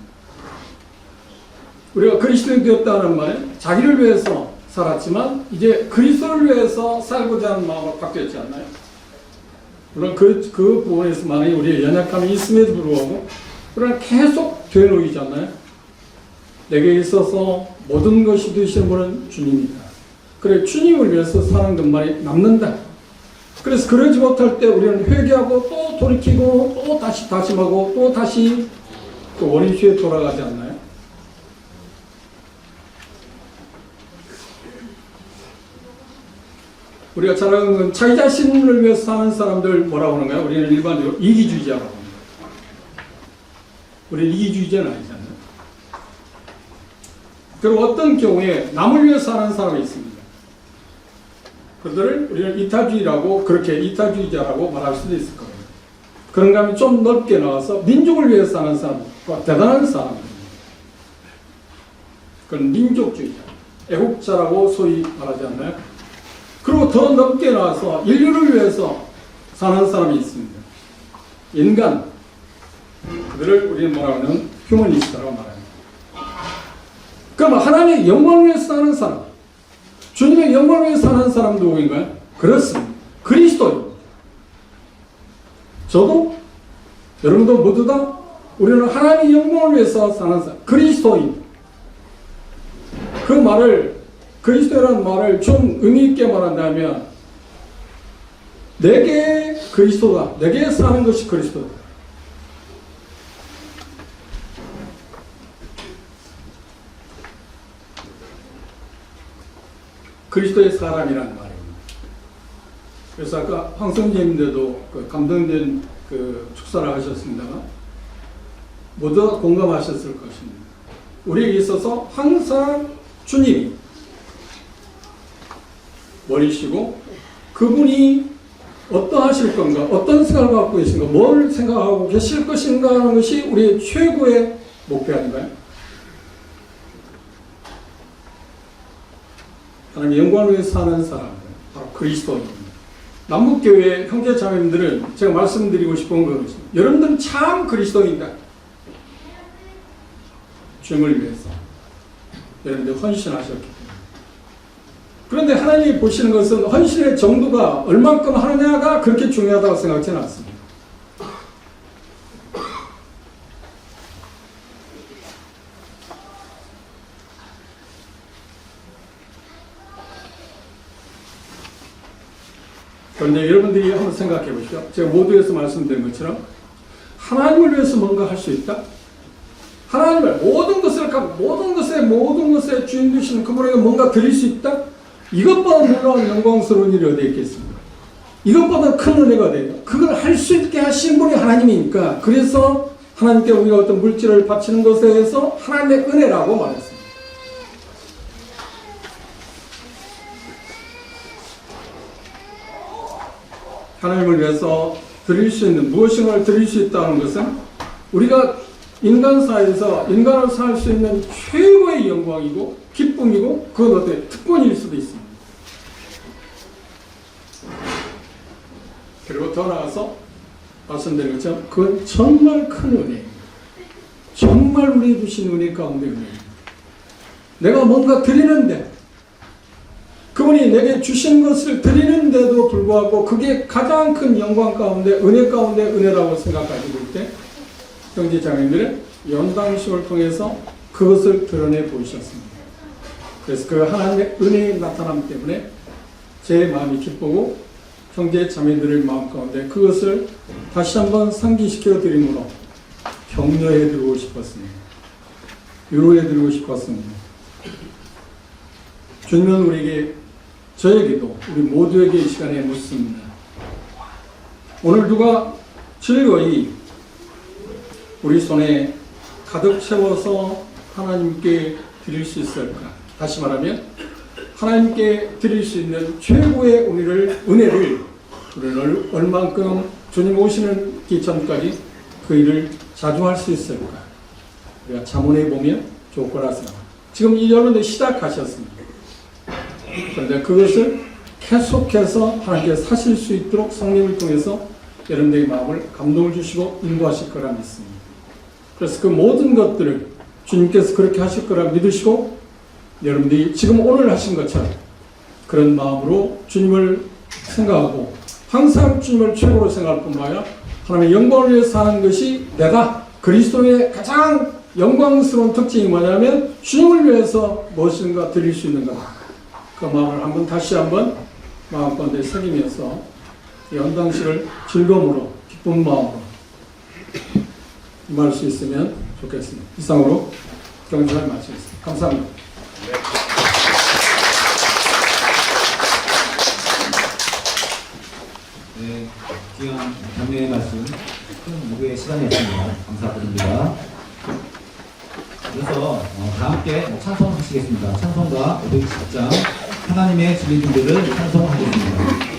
우리가 그리스도인이 되었다는 말은 자기를 위해서 살았지만 이제 그리스도를 위해서 살고자 하는 마음으로 바뀌었지 않나요? 물론 그 부분에서 만약에 우리의 연약함이 있음에도 불구하고 그러나 계속 되놓이지 않나요? 내게 있어서 모든 것이 되시는 분은 주님이다. 그래 주님을 위해서 사는 것만이 남는다. 그래서 그러지 못할 때 우리는 회개하고 또 돌이키고 또 다시 다짐하고 또 다시 그 원인수에 돌아가지 않나요? 우리가 잘 아는 건 자기 자신을 위해서 사는 사람들 뭐라고 하는가요? 우리는 일반적으로 이기주의자라고 합니다. 우리는 이기주의자는 아니잖아요. 그리고 어떤 경우에 남을 위해서 사는 사람이 있습니다. 그들을 우리는 이타주의라고, 그렇게 이타주의자라고 말할 수도 있을 겁니다. 그런가 하면 좀 넓게 나와서 민족을 위해서 사는 사람, 대단한 사람입니다. 그건 민족주의자, 애국자라고 소위 말하지 않나요? 그리고 더 넓게 나와서 인류를 위해서 사는 사람이 있습니다. 인간, 그들을 우리는 뭐라고 하면 휴머니스트라고 말합니다. 그럼 하나님의 영광을 위해서 사는 사람, 주님의 영광을 위해서 사는 사람 누구인가요? 그렇습니다. 그리스도입니다. 저도 여러분도 모두 다 우리는 하나님의 영광을 위해서 사는 사람, 그리스도입니다. 그 말을, 그리스도라는 말을 좀 의미 있게 말한다면 내게 그리스도다. 내게 사는 것이 그리스도다. 그리스도의 사람이라는 말입니다. 그래서 아까 황성재님들도 그 감동된 그 축사를 하셨습니다만 모두 공감하셨을 것입니다. 우리에게 있어서 항상 주님이 머리시고 그분이 어떠하실 건가, 어떤 생각을 갖고 계신가, 뭘 생각하고 계실 것인가 하는 것이 우리의 최고의 목표 아닌가요? 하나님의 영광을 위해 사는 사람, 바로 그리스도입니다. 남북교회 형제자매님들은 제가 말씀드리고 싶은 것은 여러분들은 참 그리스도인다. 주님을 위해서 여러분들 헌신하셨기 때문에. 그런데 하나님이 보시는 것은 헌신의 정도가 얼만큼 하느냐가 그렇게 중요하다고 생각하지는 않습니다. 그런데 여러분들이 한번 생각해 보시죠. 제가 모두에서 말씀드린 것처럼 하나님을 위해서 뭔가 할 수 있다? 하나님을 모든 것의 주인 되시는 그분에게 뭔가 드릴 수 있다? 이것보다 놀라운 영광스러운 일이 어디에 있겠습니까? 이것보다 큰 은혜가 돼요. 그걸 할 수 있게 하신 분이 하나님이니까 그래서 하나님께 우리가 어떤 물질을 바치는 것에 대해서 하나님의 은혜라고 말했습니다. 하나님을 위해서 드릴 수 있는 무엇인가를 드릴 수 있다는 것은 우리가 인간 사회에서 인간으로 살 수 있는 최고의 영광이고 기쁨이고 그건 어때 특권일 수도 있습니다. 그리고 더 나아가서 말씀드린 것처럼 그건 정말 큰 은혜입니다. 정말 우리 주신 은혜 가운데 은혜입니다. 내가 뭔가 드리는데 그분이 내게 주신 것을 드리는데도 불구하고 그게 가장 큰 영광 가운데 은혜 가운데 은혜라고 생각하시고 있을 때 형제자매님들은 연당식을 통해서 그것을 드러내 보이셨습니다. 그래서 그 하나님의 은혜의 나타남 때문에 제 마음이 기쁘고 형제자매들의 마음 가운데 그것을 다시 한번 상기시켜 드림으로 격려해 드리고 싶었습니다. 위로해 드리고 싶었습니다. 주님은 우리에게 저에게도 우리 모두에게 이 시간에 묻습니다. 오늘 누가 즐거이 우리 손에 가득 채워서 하나님께 드릴 수 있을까? 다시 말하면 하나님께 드릴 수 있는 최고의 은혜를 우리는 얼만큼 주님 오시는 전까지 그 일을 자주 할 수 있을까? 우리가 자문해 보면 좋을 거라 생각합니다. 지금 이 여러분들 시작하셨습니다. 그런데 그것을 계속해서 하나님께 사실 수 있도록 성령을 통해서 여러분들의 마음을 감동을 주시고 인도하실 거라 믿습니다. 그래서 그 모든 것들을 주님께서 그렇게 하실 거라 믿으시고 여러분들이 지금 오늘 하신 것처럼 그런 마음으로 주님을 생각하고 항상 주님을 최고로 생각할 뿐만 아니라 하나님의 영광을 위해서 사는 것이 내가 그리스도의 가장 영광스러운 특징이 뭐냐면 주님을 위해서 무엇인가 드릴 수 있는 것. 그 마음을 다시 한번 마음 가운데 새기면서 연당식을 즐거움으로 기쁜 마음으로 임할 수 있으면 좋겠습니다. 이상으로 경전을 마치겠습니다. 감사합니다. 네, 귀한 감명의 말씀, 큰 무게의 시간이었습니다. 감사드립니다. 그래서 다 함께 찬송하시겠습니다. 찬송가 520장 하나님의 진리들을 찬송하겠습니다.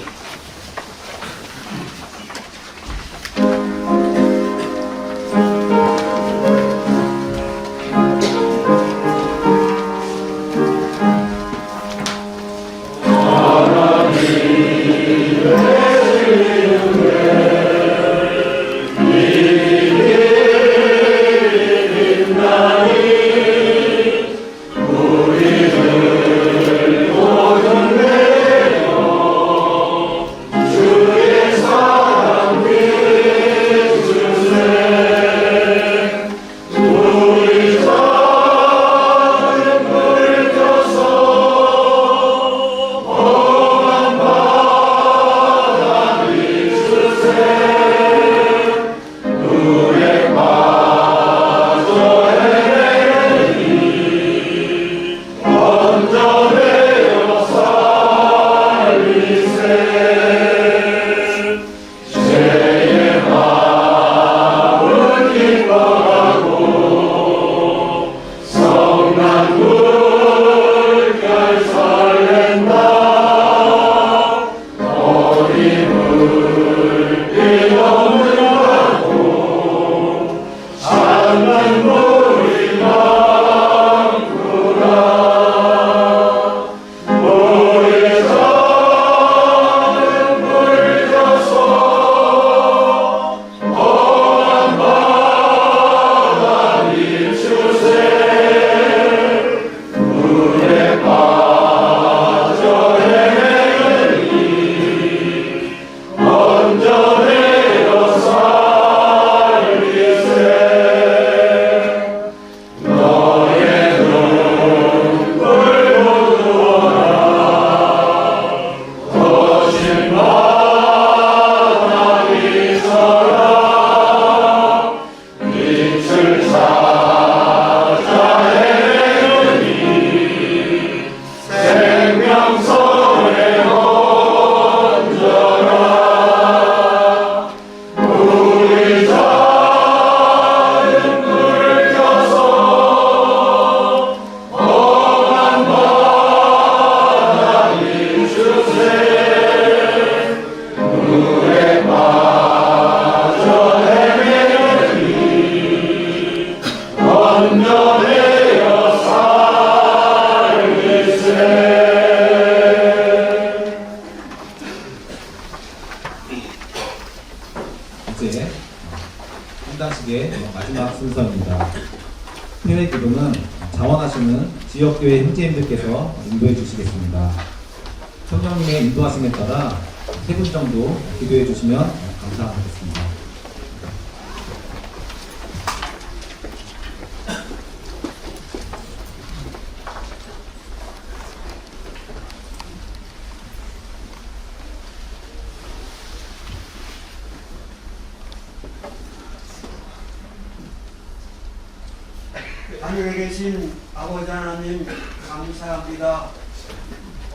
헌당식의 마지막 순서입니다. 회의 기도는 자원하시는 지역교회 형제님들께서 인도해 주시겠습니다. 성령님의 인도하심에 따라 3분 정도 기도해 주시면 감사하겠습니다. 하늘에 계신 아버지 하나님 감사합니다.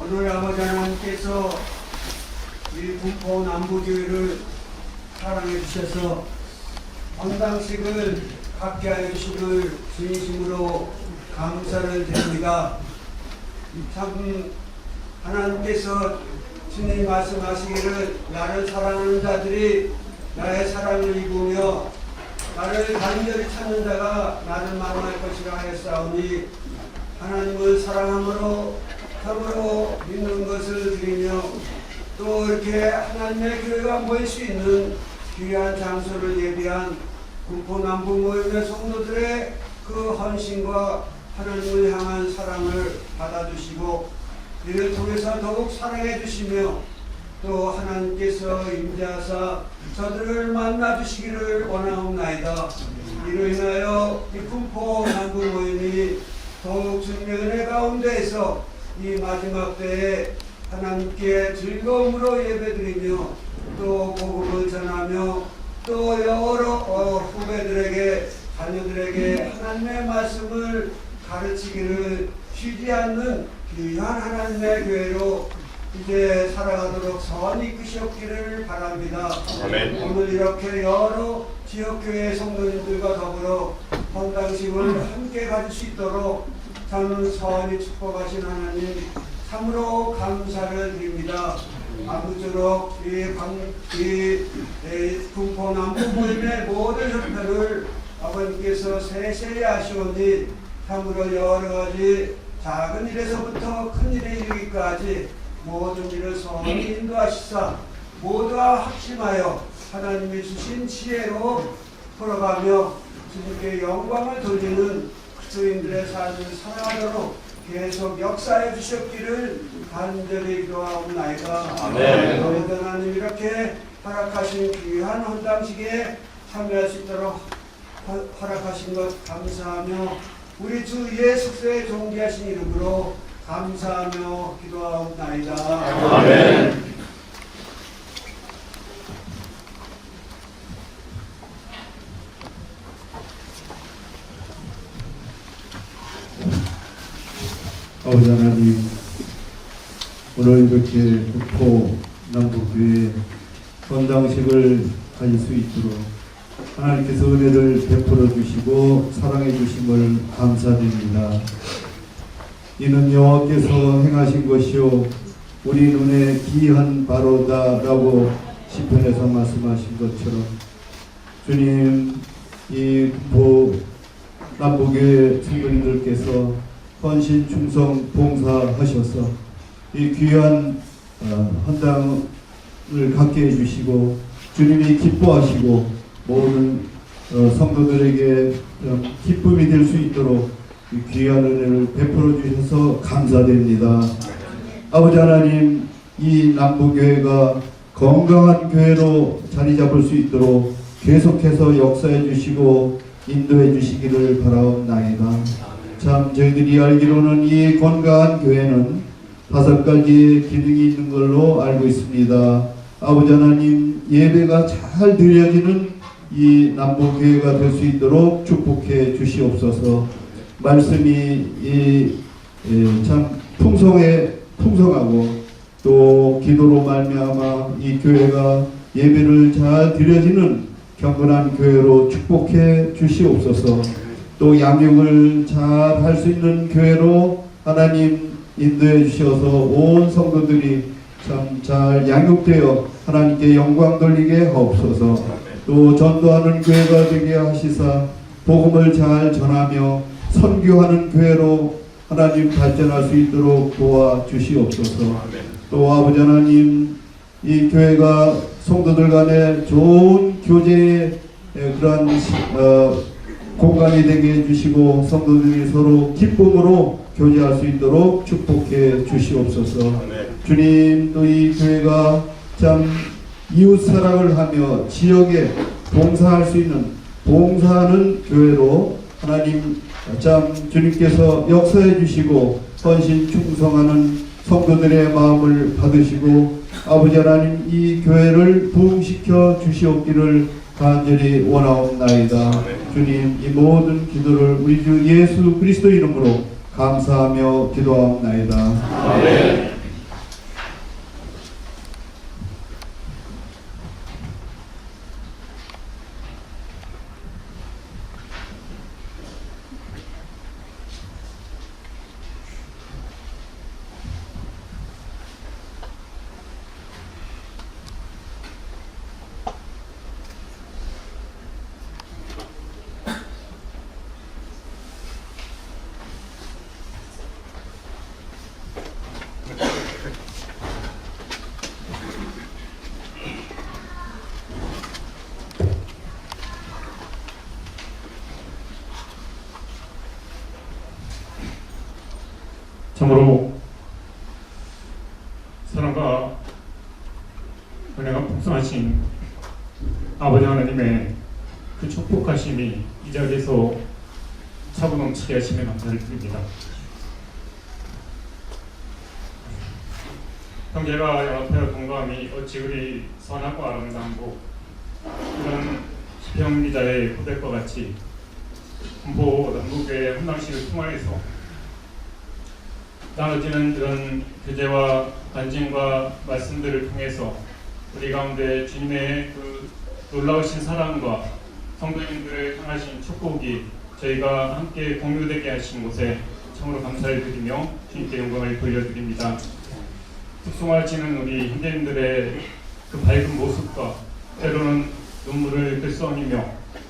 오늘 아버지 하나님께서 이 군포 남부교회를 사랑해 주셔서 헌당식을 갖게 하여 주시길 진심으로 감사를 드립니다. 참 하나님께서 주님 말씀하시기를 나를 사랑하는 자들이 나의 사랑을 입으며 나를 간절히 찾는 자가 나를 만날 것이라 하였사오니 하나님을 사랑함으로 참으로 믿는 것을 드리며 또 이렇게 하나님의 교회가 모일 수 있는 귀한 장소를 예비한 군포 남부 모임의 성도들의 그 헌신과 하나님을 향한 사랑을 받아주시고 이를 통해서 더욱 사랑해 주시며 또 하나님께서 임재하사 저들을 만나주시기를 원하옵나이다. 이로 인하여 이 군포 남부 모임이 더욱 주님의 은혜 가운데에서 이 마지막 때에 하나님께 즐거움으로 예배드리며 또 복음을 전하며 또 여러 후배들에게 자녀들에게 하나님의 말씀을 가르치기를 쉬지 않는 귀한 하나님의 교회로 이제 살아가도록 선히 이끄시옵기를 바랍니다. 아멘. 오늘 이렇게 여러 지역교회 성도님들과 더불어 헌당식을 함께 가질 수 있도록 참 선히 축복하신 하나님 참으로 감사를 드립니다. 아무쪼록 이 군포 남부 모임의 모든 형편을 아버님께서 세세히 아시오니 참으로 여러 가지 작은 일에서부터 큰 일에 이르기까지 모든 일을 선히 인도하시사 모두가 합심하여 하나님이 주신 지혜로 풀어가며 주님께 영광을 돌리는 그리스도인들의 삶을 살아가도록 계속 역사해 주셨기를 간절히 기도하옵나이다. 아멘. 하나님 이렇게 허락하신 귀한 헌당식에 참여할 수 있도록 허락하신 것 감사하며 우리 주 예수의 존귀하신 이름으로 감사하며 기도하옵나이다. 아멘. 아버지 하나님, 오늘 이렇게 군포 남부교회 헌당식을 가질 수 있도록 하나님께서 은혜를 베풀어 주시고 사랑해 주심을 감사드립니다. 이는 여호와께서 행하신 것이요 우리 눈에 기이한 바로다라고 시편에서 말씀하신 것처럼 주님, 이 군포 남부교회 성도님들께서 헌신 충성 봉사하셔서 이 귀한 헌당을 갖게 해주시고 주님이 기뻐하시고 모든 성도들에게 기쁨이 될 수 있도록 이 귀한 은혜를 베풀어 주셔서 감사드립니다. 아버지 하나님, 이 남부교회가 건강한 교회로 자리 잡을 수 있도록 계속해서 역사해 주시고 인도해 주시기를 바라옵나이다. 참 저희들이 알기로는 이 건강한 교회는 5가지의 기능이 있는 걸로 알고 있습니다. 아버지 하나님, 예배가 잘 드려지는 이 남부교회가 될 수 있도록 축복해 주시옵소서. 말씀이 참 풍성하고 또 기도로 말미암아 이 교회가 예배를 잘 드려지는 경건한 교회로 축복해 주시옵소서. 또 양육을 잘 할 수 있는 교회로 하나님 인도해 주셔서 온 성도들이 참 잘 양육되어 하나님께 영광 돌리게 하옵소서. 또 전도하는 교회가 되게 하시사 복음을 잘 전하며 선교하는 교회로 하나님 발전할 수 있도록 도와주시옵소서. 또 아버지 하나님, 이 교회가 성도들 간에 좋은 교제의 그러한 공간이 되게 해주시고 성도들이 서로 기쁨으로 교제할 수 있도록 축복해 주시옵소서. 주님, 또 이 교회가 참 이웃 사랑을 하며 지역에 봉사할 수 있는 봉사하는 교회로 하나님 참 주님께서 역사해 주시고 헌신 충성하는 성도들의 마음을 받으시고 아버지 하나님 이 교회를 부흥시켜 주시옵기를 간절히 원하옵나이다. 주님, 이 모든 기도를 우리 주 예수 그리스도 이름으로 감사하며 기도하옵나이다. 아멘. 참으로 사랑과 은혜가 풍성하신 아버지 하나님의 그 축복하심이 이 자리에서 차고 넘치게 하심에 감사를 드립니다. 형제가 연합하여 동감이 어찌 그리 선하고 아름다운고 이런 시평 기자의 고백과 같이 군포 남북의 헌당식을 통하여서 나눠지는 이런 교제와 간증과 말씀들을 통해서 우리 가운데 주님의 그 놀라우신 사랑과 성도님들을 향하신 축복이 저희가 함께 공유되게 하신 곳에 참으로 감사를 드리며 주님께 영광을 돌려드립니다. 특송하시는 우리 형제님들의 그 밝은 모습과 때로는 눈물을 글썽이며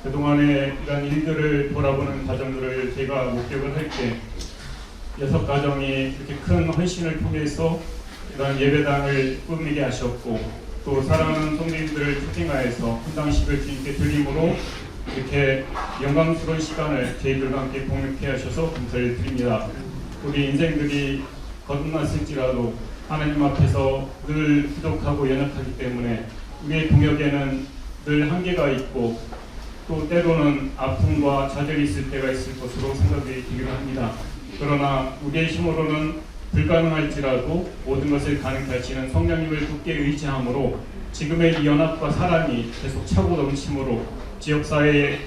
그동안의 이런 일들을 돌아보는 과정들을 제가 목격을 할 때 6가정이 이렇게 큰 헌신을 통해서 이런 예배당을 꾸미게 하셨고 또 사랑하는 성도님들을 초청하여서 헌당식을 주님께 드림으로 이렇게 영광스러운 시간을 저희들과 함께 공유케 하셔서 감사를 드립니다. 우리 인생들이 거듭났을지라도 하나님 앞에서 늘 부족하고 연약하기 때문에 우리의 동역에는 늘 한계가 있고 또 때로는 아픔과 좌절이 있을 때가 있을 것으로 생각이 되기도 합니다. 그러나 우리의 힘으로는 불가능할지라도 모든 것을 가능케 하시는 성령님을 굳게 의지함으로 지금의 이 연합과 사랑이 계속 차고 넘침으로 지역사회에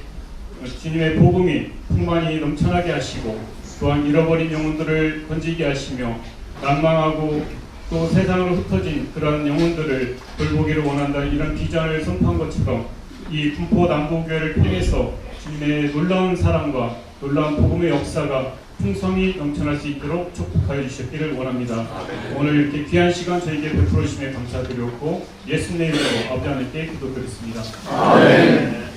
주님의 복음이 풍만히 넘쳐나게 하시고 또한 잃어버린 영혼들을 건지게 하시며 난망하고 또 세상으로 흩어진 그런 영혼들을 돌보기를 원한다는 이런 비전을 선포한 것처럼 이 군포 남부교회를 통해서 주님의 놀라운 사랑과 놀라운 복음의 역사가 풍성히 넘쳐날 수 있도록 축복하여 주시기를 원합니다. 오늘 이렇게 귀한 시간 저에게 베풀어 주심에 감사드렸고 예수님의 이름으로 아버지 하나님께 기도드렸습니다. 아멘.